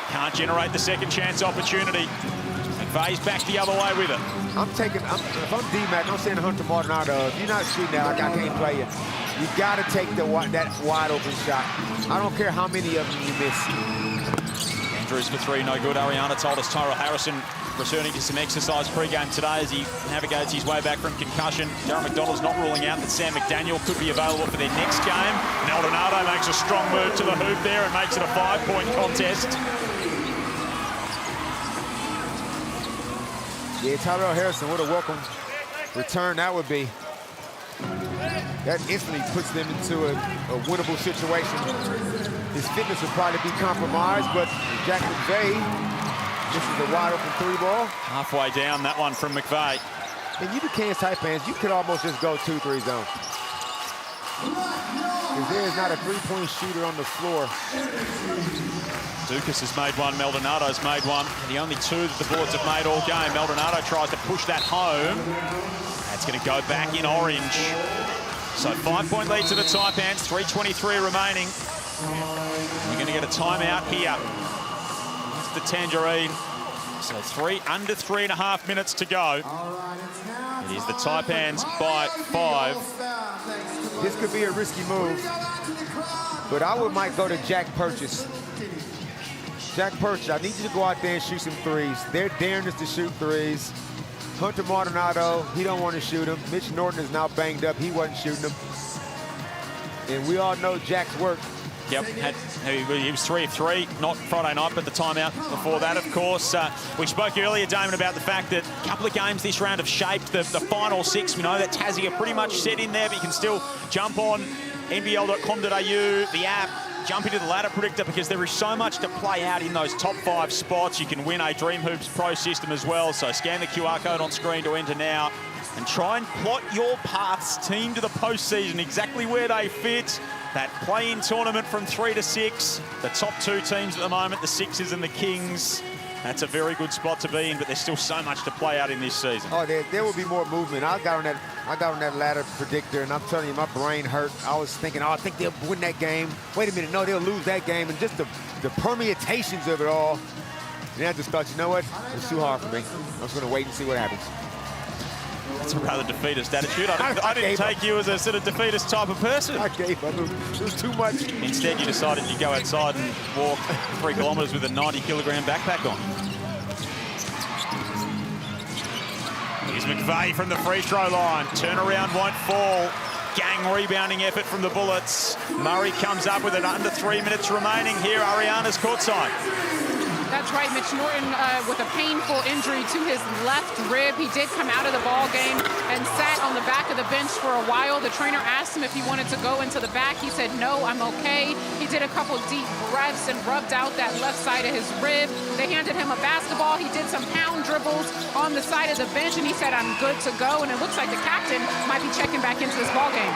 Can't generate the second chance opportunity. McVeigh's back the other way with it. If I'm D-Mac, I'm saying to Hunter Maldonado, if you're not shooting that, like I can't play you. You got to take that wide open shot. I don't care how many of them you miss. Andrews for 3, no good. Ariana told us Tyrell Harrison returning to some exercise pre-game today as he navigates his way back from concussion. Darren McDonald's not ruling out that Sam McDaniel could be available for their next game. Maldonado makes a strong move to the hoop there and makes it a 5-point contest. Yeah, Tyrell Harrison, what a welcome return that would be. That instantly puts them into a winnable situation. His fitness would probably be compromised, but Jack McVeigh, this is a wide open 3 ball. Halfway down that one from McVeigh. And you the Cairns Taipans, you could almost just go 2-3 zone. Because there is not a 3-point shooter on the floor. Dukas has made one, Maldonado's made one. The only 2 that the Bullets have made all game. Maldonado tries to push that home. That's going to go back in orange. So 5-point lead to the Taipans, 3:23 remaining. You're going to get a timeout here. It's the Tangerine. So under 3.5 minutes to go. It is the Taipans by 5. This could be a risky move. but might go to Jack Purchase. Jack Purchase, I need you to go out there and shoot some threes. They're daring us to shoot threes. Hunter Maldonado, he don't want to shoot them. Mitch Norton is now banged up. He wasn't shooting them. And we all know Jack's work. Yep, he was 3 of 3, not Friday night, but the timeout before that, of course. We spoke earlier, Damon, about the fact that a couple of games this round have shaped the final 6. We know that Tassie are pretty much set in there, but you can still jump on nbl.com.au, the app, jump into the ladder predictor, because there is so much to play out in those top 5 spots. You can win a Dream Hoops Pro system as well, so scan the QR code on screen to enter now and try and plot your paths team to the postseason, exactly where they fit. That play-in tournament from 3 to 6, the top 2 teams at the moment, the Sixers and the Kings. That's a very good spot to be in, but there's still so much to play out in this season. Oh, there will be more movement. I got on that ladder predictor, and I'm telling you, my brain hurt. I was thinking, oh, I think they'll win that game. Wait a minute, no, they'll lose that game, and just the permutations of it all. And I just thought, you know what? It's too hard for me. I'm just going to wait and see what happens. That's a rather defeatist attitude. I didn't take you as a sort of defeatist type of person. I gave up. It was too much. Instead, you decided you'd go outside and walk 3 kilometres with a 90-kilogram backpack on. Here's McVeigh from the free throw line. Turnaround won't fall. Gang rebounding effort from the Bullets. Murray comes up with it under 3 minutes remaining here. Ariana's courtside. That's right, Mitch Norton with a painful injury to his left rib. He did come out of the ball game and sat on the back of the bench for a while. The trainer asked him if he wanted to go into the back. He said, no, I'm okay. He did a couple deep breaths and rubbed out that left side of his rib. They handed him a basketball. He did some pound dribbles on the side of the bench, and he said, I'm good to go. And it looks like the captain might be checking back into this ball game.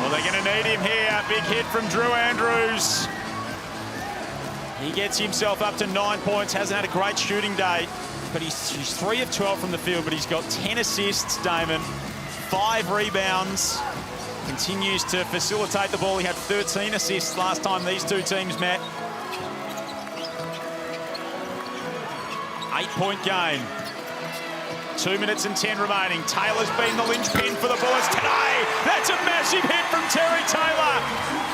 Well, they're going to need him here. Big hit from Drew Andrews. He gets himself up to 9 points, hasn't had a great shooting day, but he's 3 of 12 from the field, but he's got 10 assists, Damon, 5 rebounds, continues to facilitate the ball. He had 13 assists last time these 2 teams met. 8-point game. 2 minutes and 10 remaining. Taylor's been the linchpin for the Bullets today. That's a massive hit from Terry Taylor.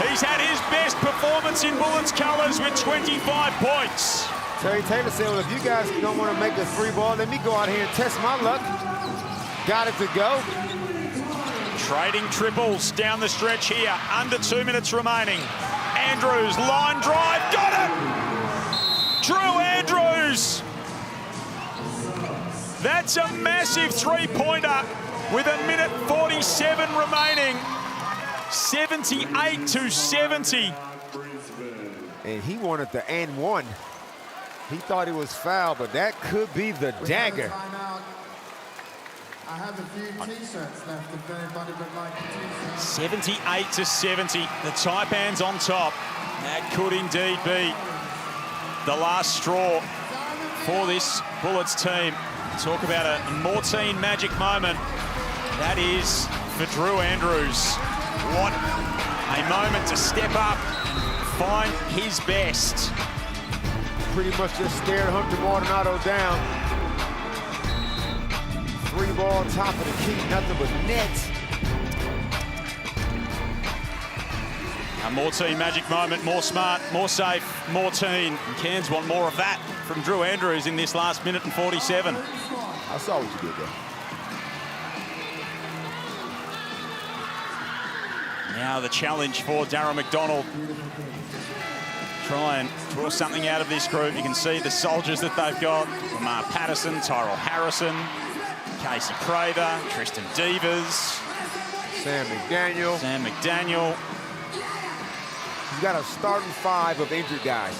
He's had his best performance in Bullets colours with 25 points. Terry Taylor said, well, if you guys don't want to make a free ball, let me go out here and test my luck. Got it to go. Trading triples down the stretch here. Under 2 minutes remaining. Andrews, line drive, got it! Drew Andrews! That's a massive 3-pointer with 1:47 remaining. 78-70. And he wanted the and one. He thought it was foul, but that could be the dagger. I have a few t-shirts left if anybody would like a t-shirt. 78-70. The Taipans on top. That could indeed be the last straw for this Bullets team. Talk about a Mortine magic moment. That is for Drew Andrews. What a moment to step up, find his best. Pretty much just stared Hunter Maldonado down. 3-ball, top of the key, nothing but net. A Mortine magic moment, more smart, more safe, Mortine. And Cairns want more of that from Drew Andrews in this last 1:47. I saw what you did there. Now the challenge for Darren McDonald. Try and draw something out of this group. You can see the soldiers that they've got. Lamar Patterson, Tyrell Harrison, Casey Prather, Tristan Devers. Sam McDaniel. He's got a starting 5 of injured guys.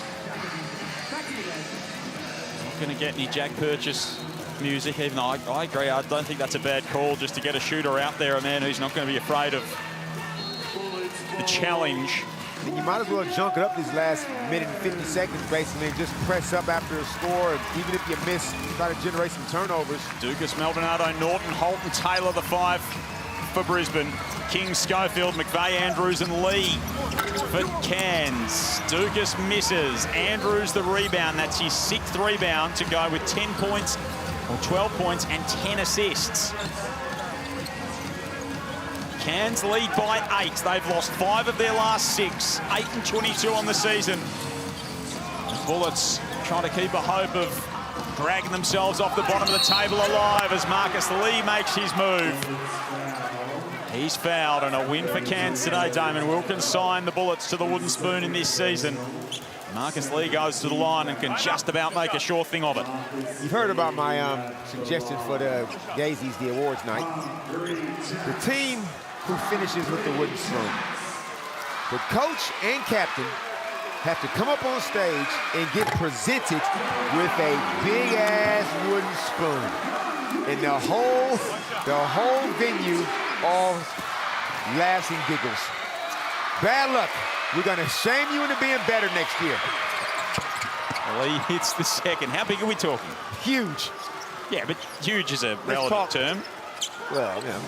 Not going to get any Jack Purchase music, even though I agree. I don't think that's a bad call just to get a shooter out there, a man who's not going to be afraid of the challenge. And you might as well junk it up these last minute and 50 seconds, basically, and just press up after a score. And even if you miss, try to generate some turnovers. Dukas, Maldonado, Norton, Holt, and Taylor, the 5 for Brisbane. King, Schofield, McVeigh, Andrews, and Lee for Cairns. Dukas misses. Andrews the rebound. That's his 6th rebound to go with 10 points, or 12 points, and 10 assists. Cairns lead by 8. They've lost 5 of their last 6. 8-22 on the season. The Bullets trying to keep a hope of dragging themselves off the bottom of the table alive as Marcus Lee makes his move. He's fouled, and a win for Cairns today. Damon Wilkins signed the Bullets to the wooden spoon in this season. Marcus Lee goes to the line and can just about make a sure thing of it. You've heard about my suggestion for the Daisies, the awards night. The team who finishes with the wooden spoon, the coach and captain have to come up on stage and get presented with a big-ass wooden spoon. And the whole venue all laughs and giggles. Bad luck. We're going to shame you into being better next year. Lee hits the second. How big are we talking? Huge. Yeah, but huge is a relative term. Well, you know,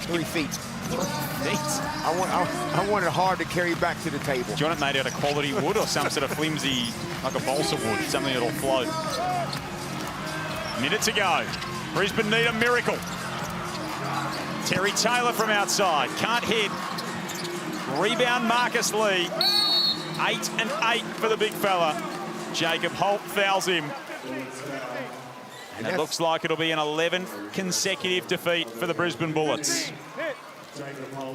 3 feet. I want it hard to carry back to the table. Do you want it made out of quality wood or some sort of flimsy, like a balsa wood, something that'll float? Minute to go. Brisbane need a miracle. Terry Taylor from outside, can't hit. Rebound Marcus Lee. 8 and 8 for the big fella. Jacob Holt fouls him. And it looks like it'll be an 11th consecutive defeat for the Brisbane Bullets.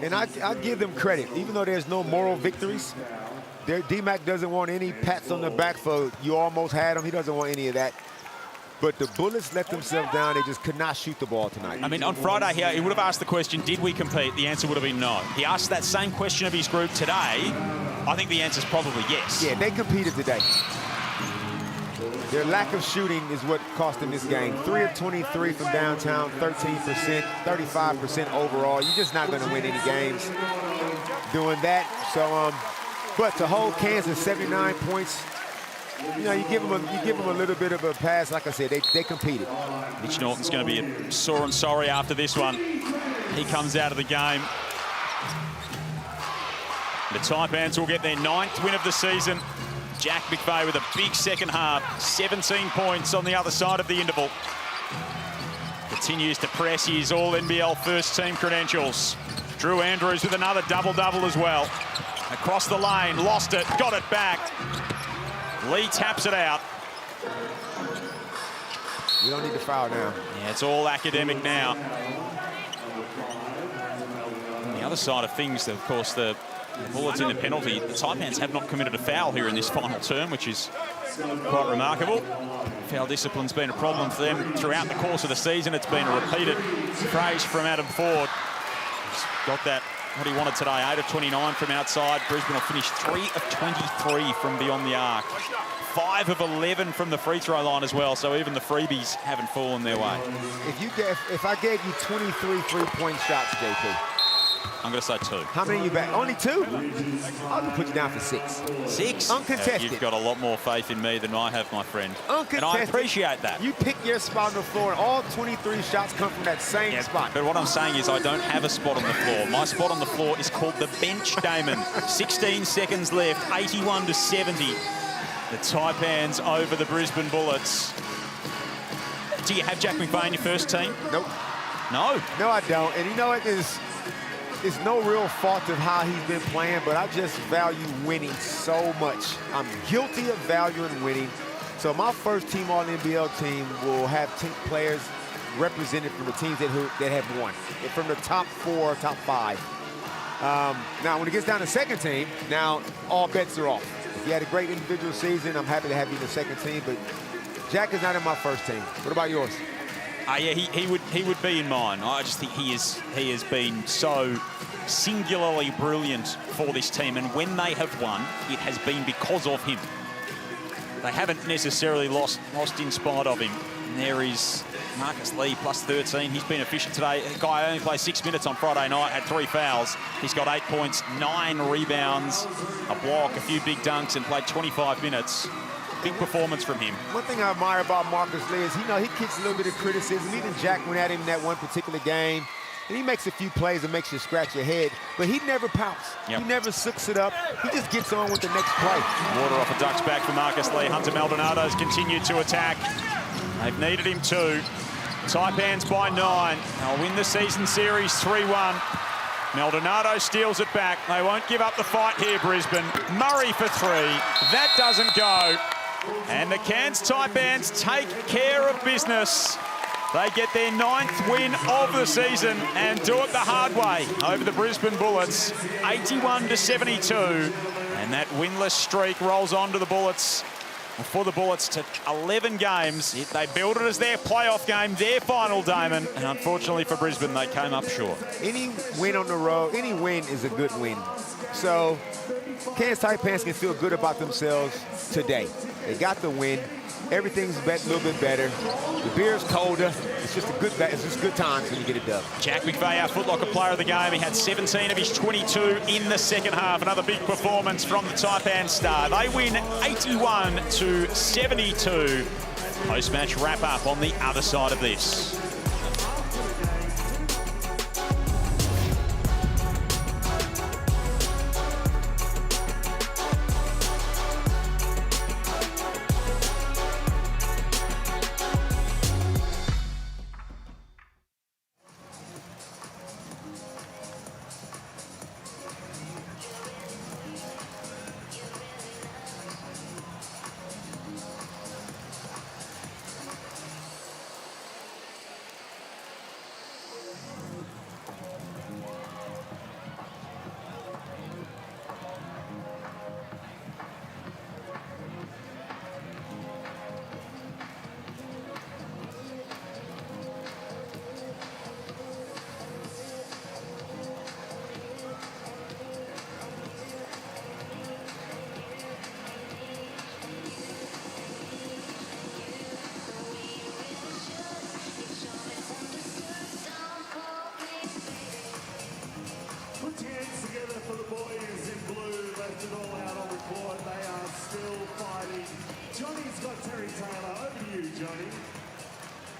And I give them credit, even though there's no moral victories. D-Mac doesn't want any pats on the back for you almost had him. He doesn't want any of that. But the Bullets let themselves down. They just could not shoot the ball tonight. I mean, on Friday here, he would have asked the question, did we compete? The answer would have been no. He asked that same question of his group today. I think the answer is probably yes. Yeah, they competed today. Their lack of shooting is what cost them this game. 3 of 23 from downtown, 13%, 35% overall. You're just not going to win any games doing that. So, but to hold Kansas 79 points, you know, you give them a little bit of a pass. Like I said, they competed. Mitch Norton's going to be sore and sorry after this one. He comes out of the game. The Taipans will get their 9th win of the season. Jack McVeigh with a big second half. 17 points on the other side of the interval. Continues to press his all-NBL first-team credentials. Drew Andrews with another double-double as well. Across the lane, lost it, got it back. Lee taps it out. You don't need to foul now. Yeah, it's all academic now. On the other side of things, of course, the Bullets in the penalty. The Taipans have not committed a foul here in this final term, which is quite remarkable. Foul discipline's been a problem for them throughout the course of the season. It's been a repeated phrase from Adam Ford. He's got that, what he wanted today, 8 of 29 from outside. Brisbane will finish 3 of 23 from beyond the arc. 5 of 11 from the free throw line as well, so even the freebies haven't fallen their way. If I gave you 23 3-point shots, JP. I'm going to say 2. How many are you back? Only 2? I'm going to put you down for 6. 6? Uncontested. You've got a lot more faith in me than I have, my friend. Uncontested. And I appreciate that. You pick your spot on the floor, and all 23 shots come from that same spot. But what I'm saying is I don't have a spot on the floor. My spot on the floor is called the bench, Damon. 16 seconds left, 81-70. The Taipans over the Brisbane Bullets. Do you have Jack McVeigh in your first team? Nope. No? No, I don't. And you know what? It's no real fault of how he's been playing, but I just value winning so much. I'm guilty of valuing winning. So my first team All-NBL team will have players represented from the teams that have won. From the top 4, top 5. Now, when it gets down to second team, now all bets are off. If you had a great individual season, I'm happy to have you in the second team, but Jack is not in my first team. What about yours? Yeah, he would be in mine. I just think he has been so singularly brilliant for this team, and when they have won, it has been because of him. They haven't necessarily lost in spite of him. And there is Marcus Lee plus 13. He's been efficient today. The guy only played 6 minutes on Friday night, had 3 fouls. He's got 8 points, 9 rebounds, a block, a few big dunks, and played 25 minutes. Big performance from him. One thing I admire about Marcus Lee is, he kicks a little bit of criticism. Even Jack went at him in that one particular game. And he makes a few plays that makes you scratch your head. But he never pouts. Yep. He never sooks it up. He just gets on with the next play. Water off a duck's back for Marcus Lee. Hunter Maldonado's continued to attack. They've needed him too. Taipans by 9. They'll win the season series 3-1. Maldonado steals it back. They won't give up the fight here, Brisbane. Murray for 3. That doesn't go. And the Cairns Taipans take care of business. They get their 9th win of the season and do it the hard way over the Brisbane Bullets, 81-72. And that winless streak rolls on to the Bullets. For the Bullets to 11 games. They build it as their playoff game, their final, Damon. And unfortunately for Brisbane, they came up short. Any win on the road, any win is a good win. So Cairns Taipans can feel good about themselves today. They got the win. Everything's a little bit better. The beer's colder. It's just good times when you get it done. Jack McVeigh, our Foot Locker player of the game. He had 17 of his 22 in the second half. Another big performance from the Taipan star. They win 81-72. Post-match wrap-up on the other side of this.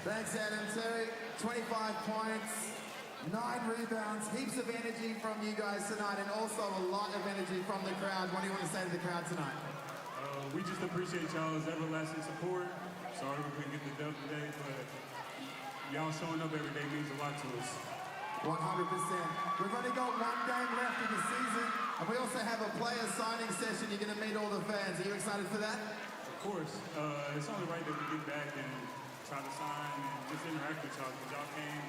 Thanks, Adam. Terry, 25 points, 9 rebounds, heaps of energy from you guys tonight, and also a lot of energy from the crowd. What do you want to say to the crowd tonight? We just appreciate y'all's everlasting support. Sorry we couldn't get the dub today, but y'all showing up every day means a lot to us. 100%. We've only got 1 game left in the season, and we also have a player signing session. You're going to meet all the fans. Are you excited for that? Of course. It's only right that we get back and try to sign and just interact with y'all, because y'all came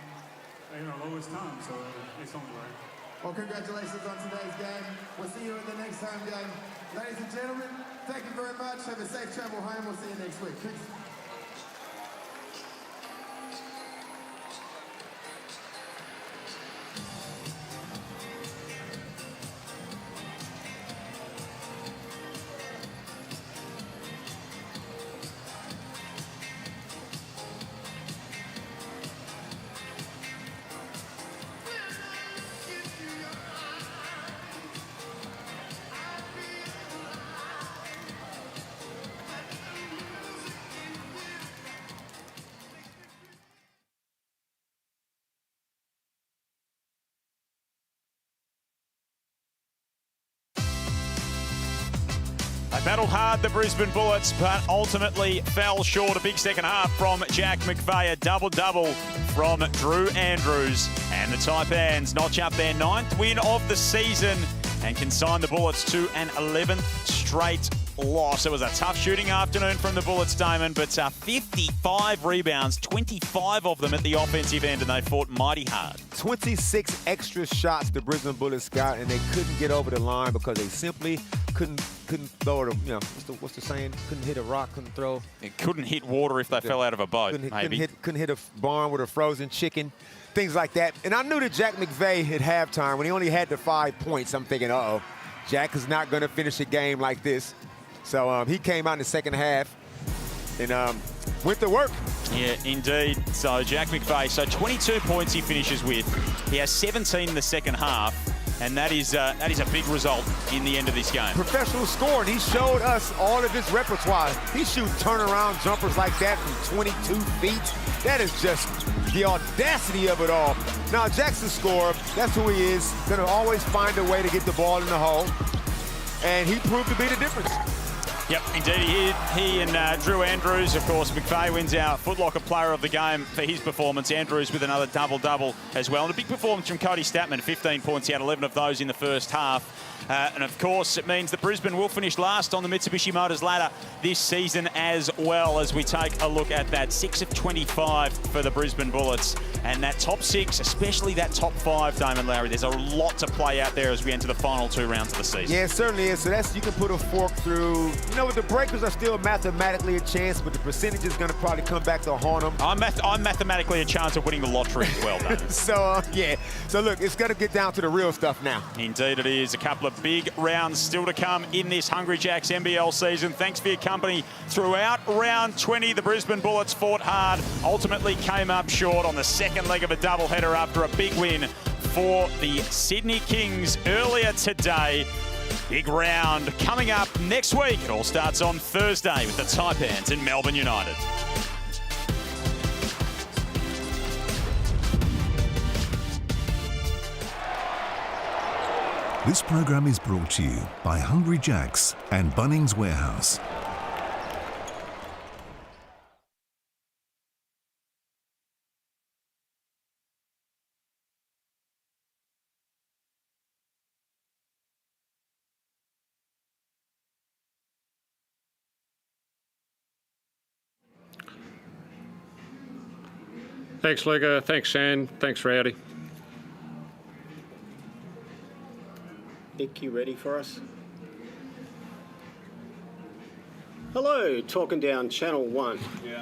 in our lowest time, so it's only right. Well, congratulations on today's game. We'll see you at the next home game. Ladies and gentlemen, thank you very much. Have a safe travel home. We'll see you next week. Peace. They battled hard, the Brisbane Bullets, but ultimately fell short. A big second half from Jack McVeigh, a double-double from Drew Andrews. And the Taipans notch up their 9th win of the season and consign the Bullets to an 11th straight loss. It was a tough shooting afternoon from the Bullets, Damon, but 55 rebounds, 25 of them at the offensive end, and they fought mighty hard. 26 extra shots the Brisbane Bullets got, and they couldn't get over the line because they simply couldn't throw it. You know, what's the saying? Couldn't hit a rock, couldn't throw. It couldn't hit water if they fell out of a boat, couldn't hit a barn with a frozen chicken, things like that. And I knew that Jack McVeigh at halftime, when he only had the 5 points, I'm thinking, uh-oh, Jack is not going to finish a game like this. So he came out in the second half and went to work. Yeah, indeed. So Jack McVeigh, so 22 points he finishes with. He has 17 in the second half, and that is a big result in the end of this game. Professional scoring. He showed us all of his repertoire. He shoots turnaround jumpers like that from 22 feet. That is just the audacity of it all. Now, Jack's a scorer. That's who he is. Going to always find a way to get the ball in the hole. And he proved to be the difference. Yep, indeed. He and Drew Andrews, of course. McVeigh wins our Foot Locker Player of the Game for his performance. Andrews with another double-double as well. And a big performance from Cody Statman, 15 points. He had 11 of those in the first half. And, of course, it means that Brisbane will finish last on the Mitsubishi Motors ladder this season as well, as we take a look at that. 6 of 25 for the Brisbane Bullets. And that top 6, especially that top 5, Damon Lowry, there's a lot to play out there as we enter the final 2 rounds of the season. Yeah, it certainly is. So that's, you can put a fork through. You know, the breakers are still mathematically a chance, but the percentage is going to probably come back to haunt them. I'm mathematically a chance of winning the lottery as well, Damon. So, yeah. So, look, it's going to get down to the real stuff now. Indeed it is. A couple of big rounds still to come in this Hungry Jacks NBL season. Thanks for your company throughout round 20. The Brisbane Bullets fought hard, ultimately came up short on the second leg of a doubleheader after a big win for the Sydney Kings earlier today. Big round coming up next week. It all starts on Thursday with the Taipans and Melbourne United. This program is brought to you by Hungry Jacks and Bunnings Warehouse. Thanks, Luca. Thanks, Shan. Thanks, Rowdy. Nick, you ready for us? Hello, Talking Down Channel 1. Yeah.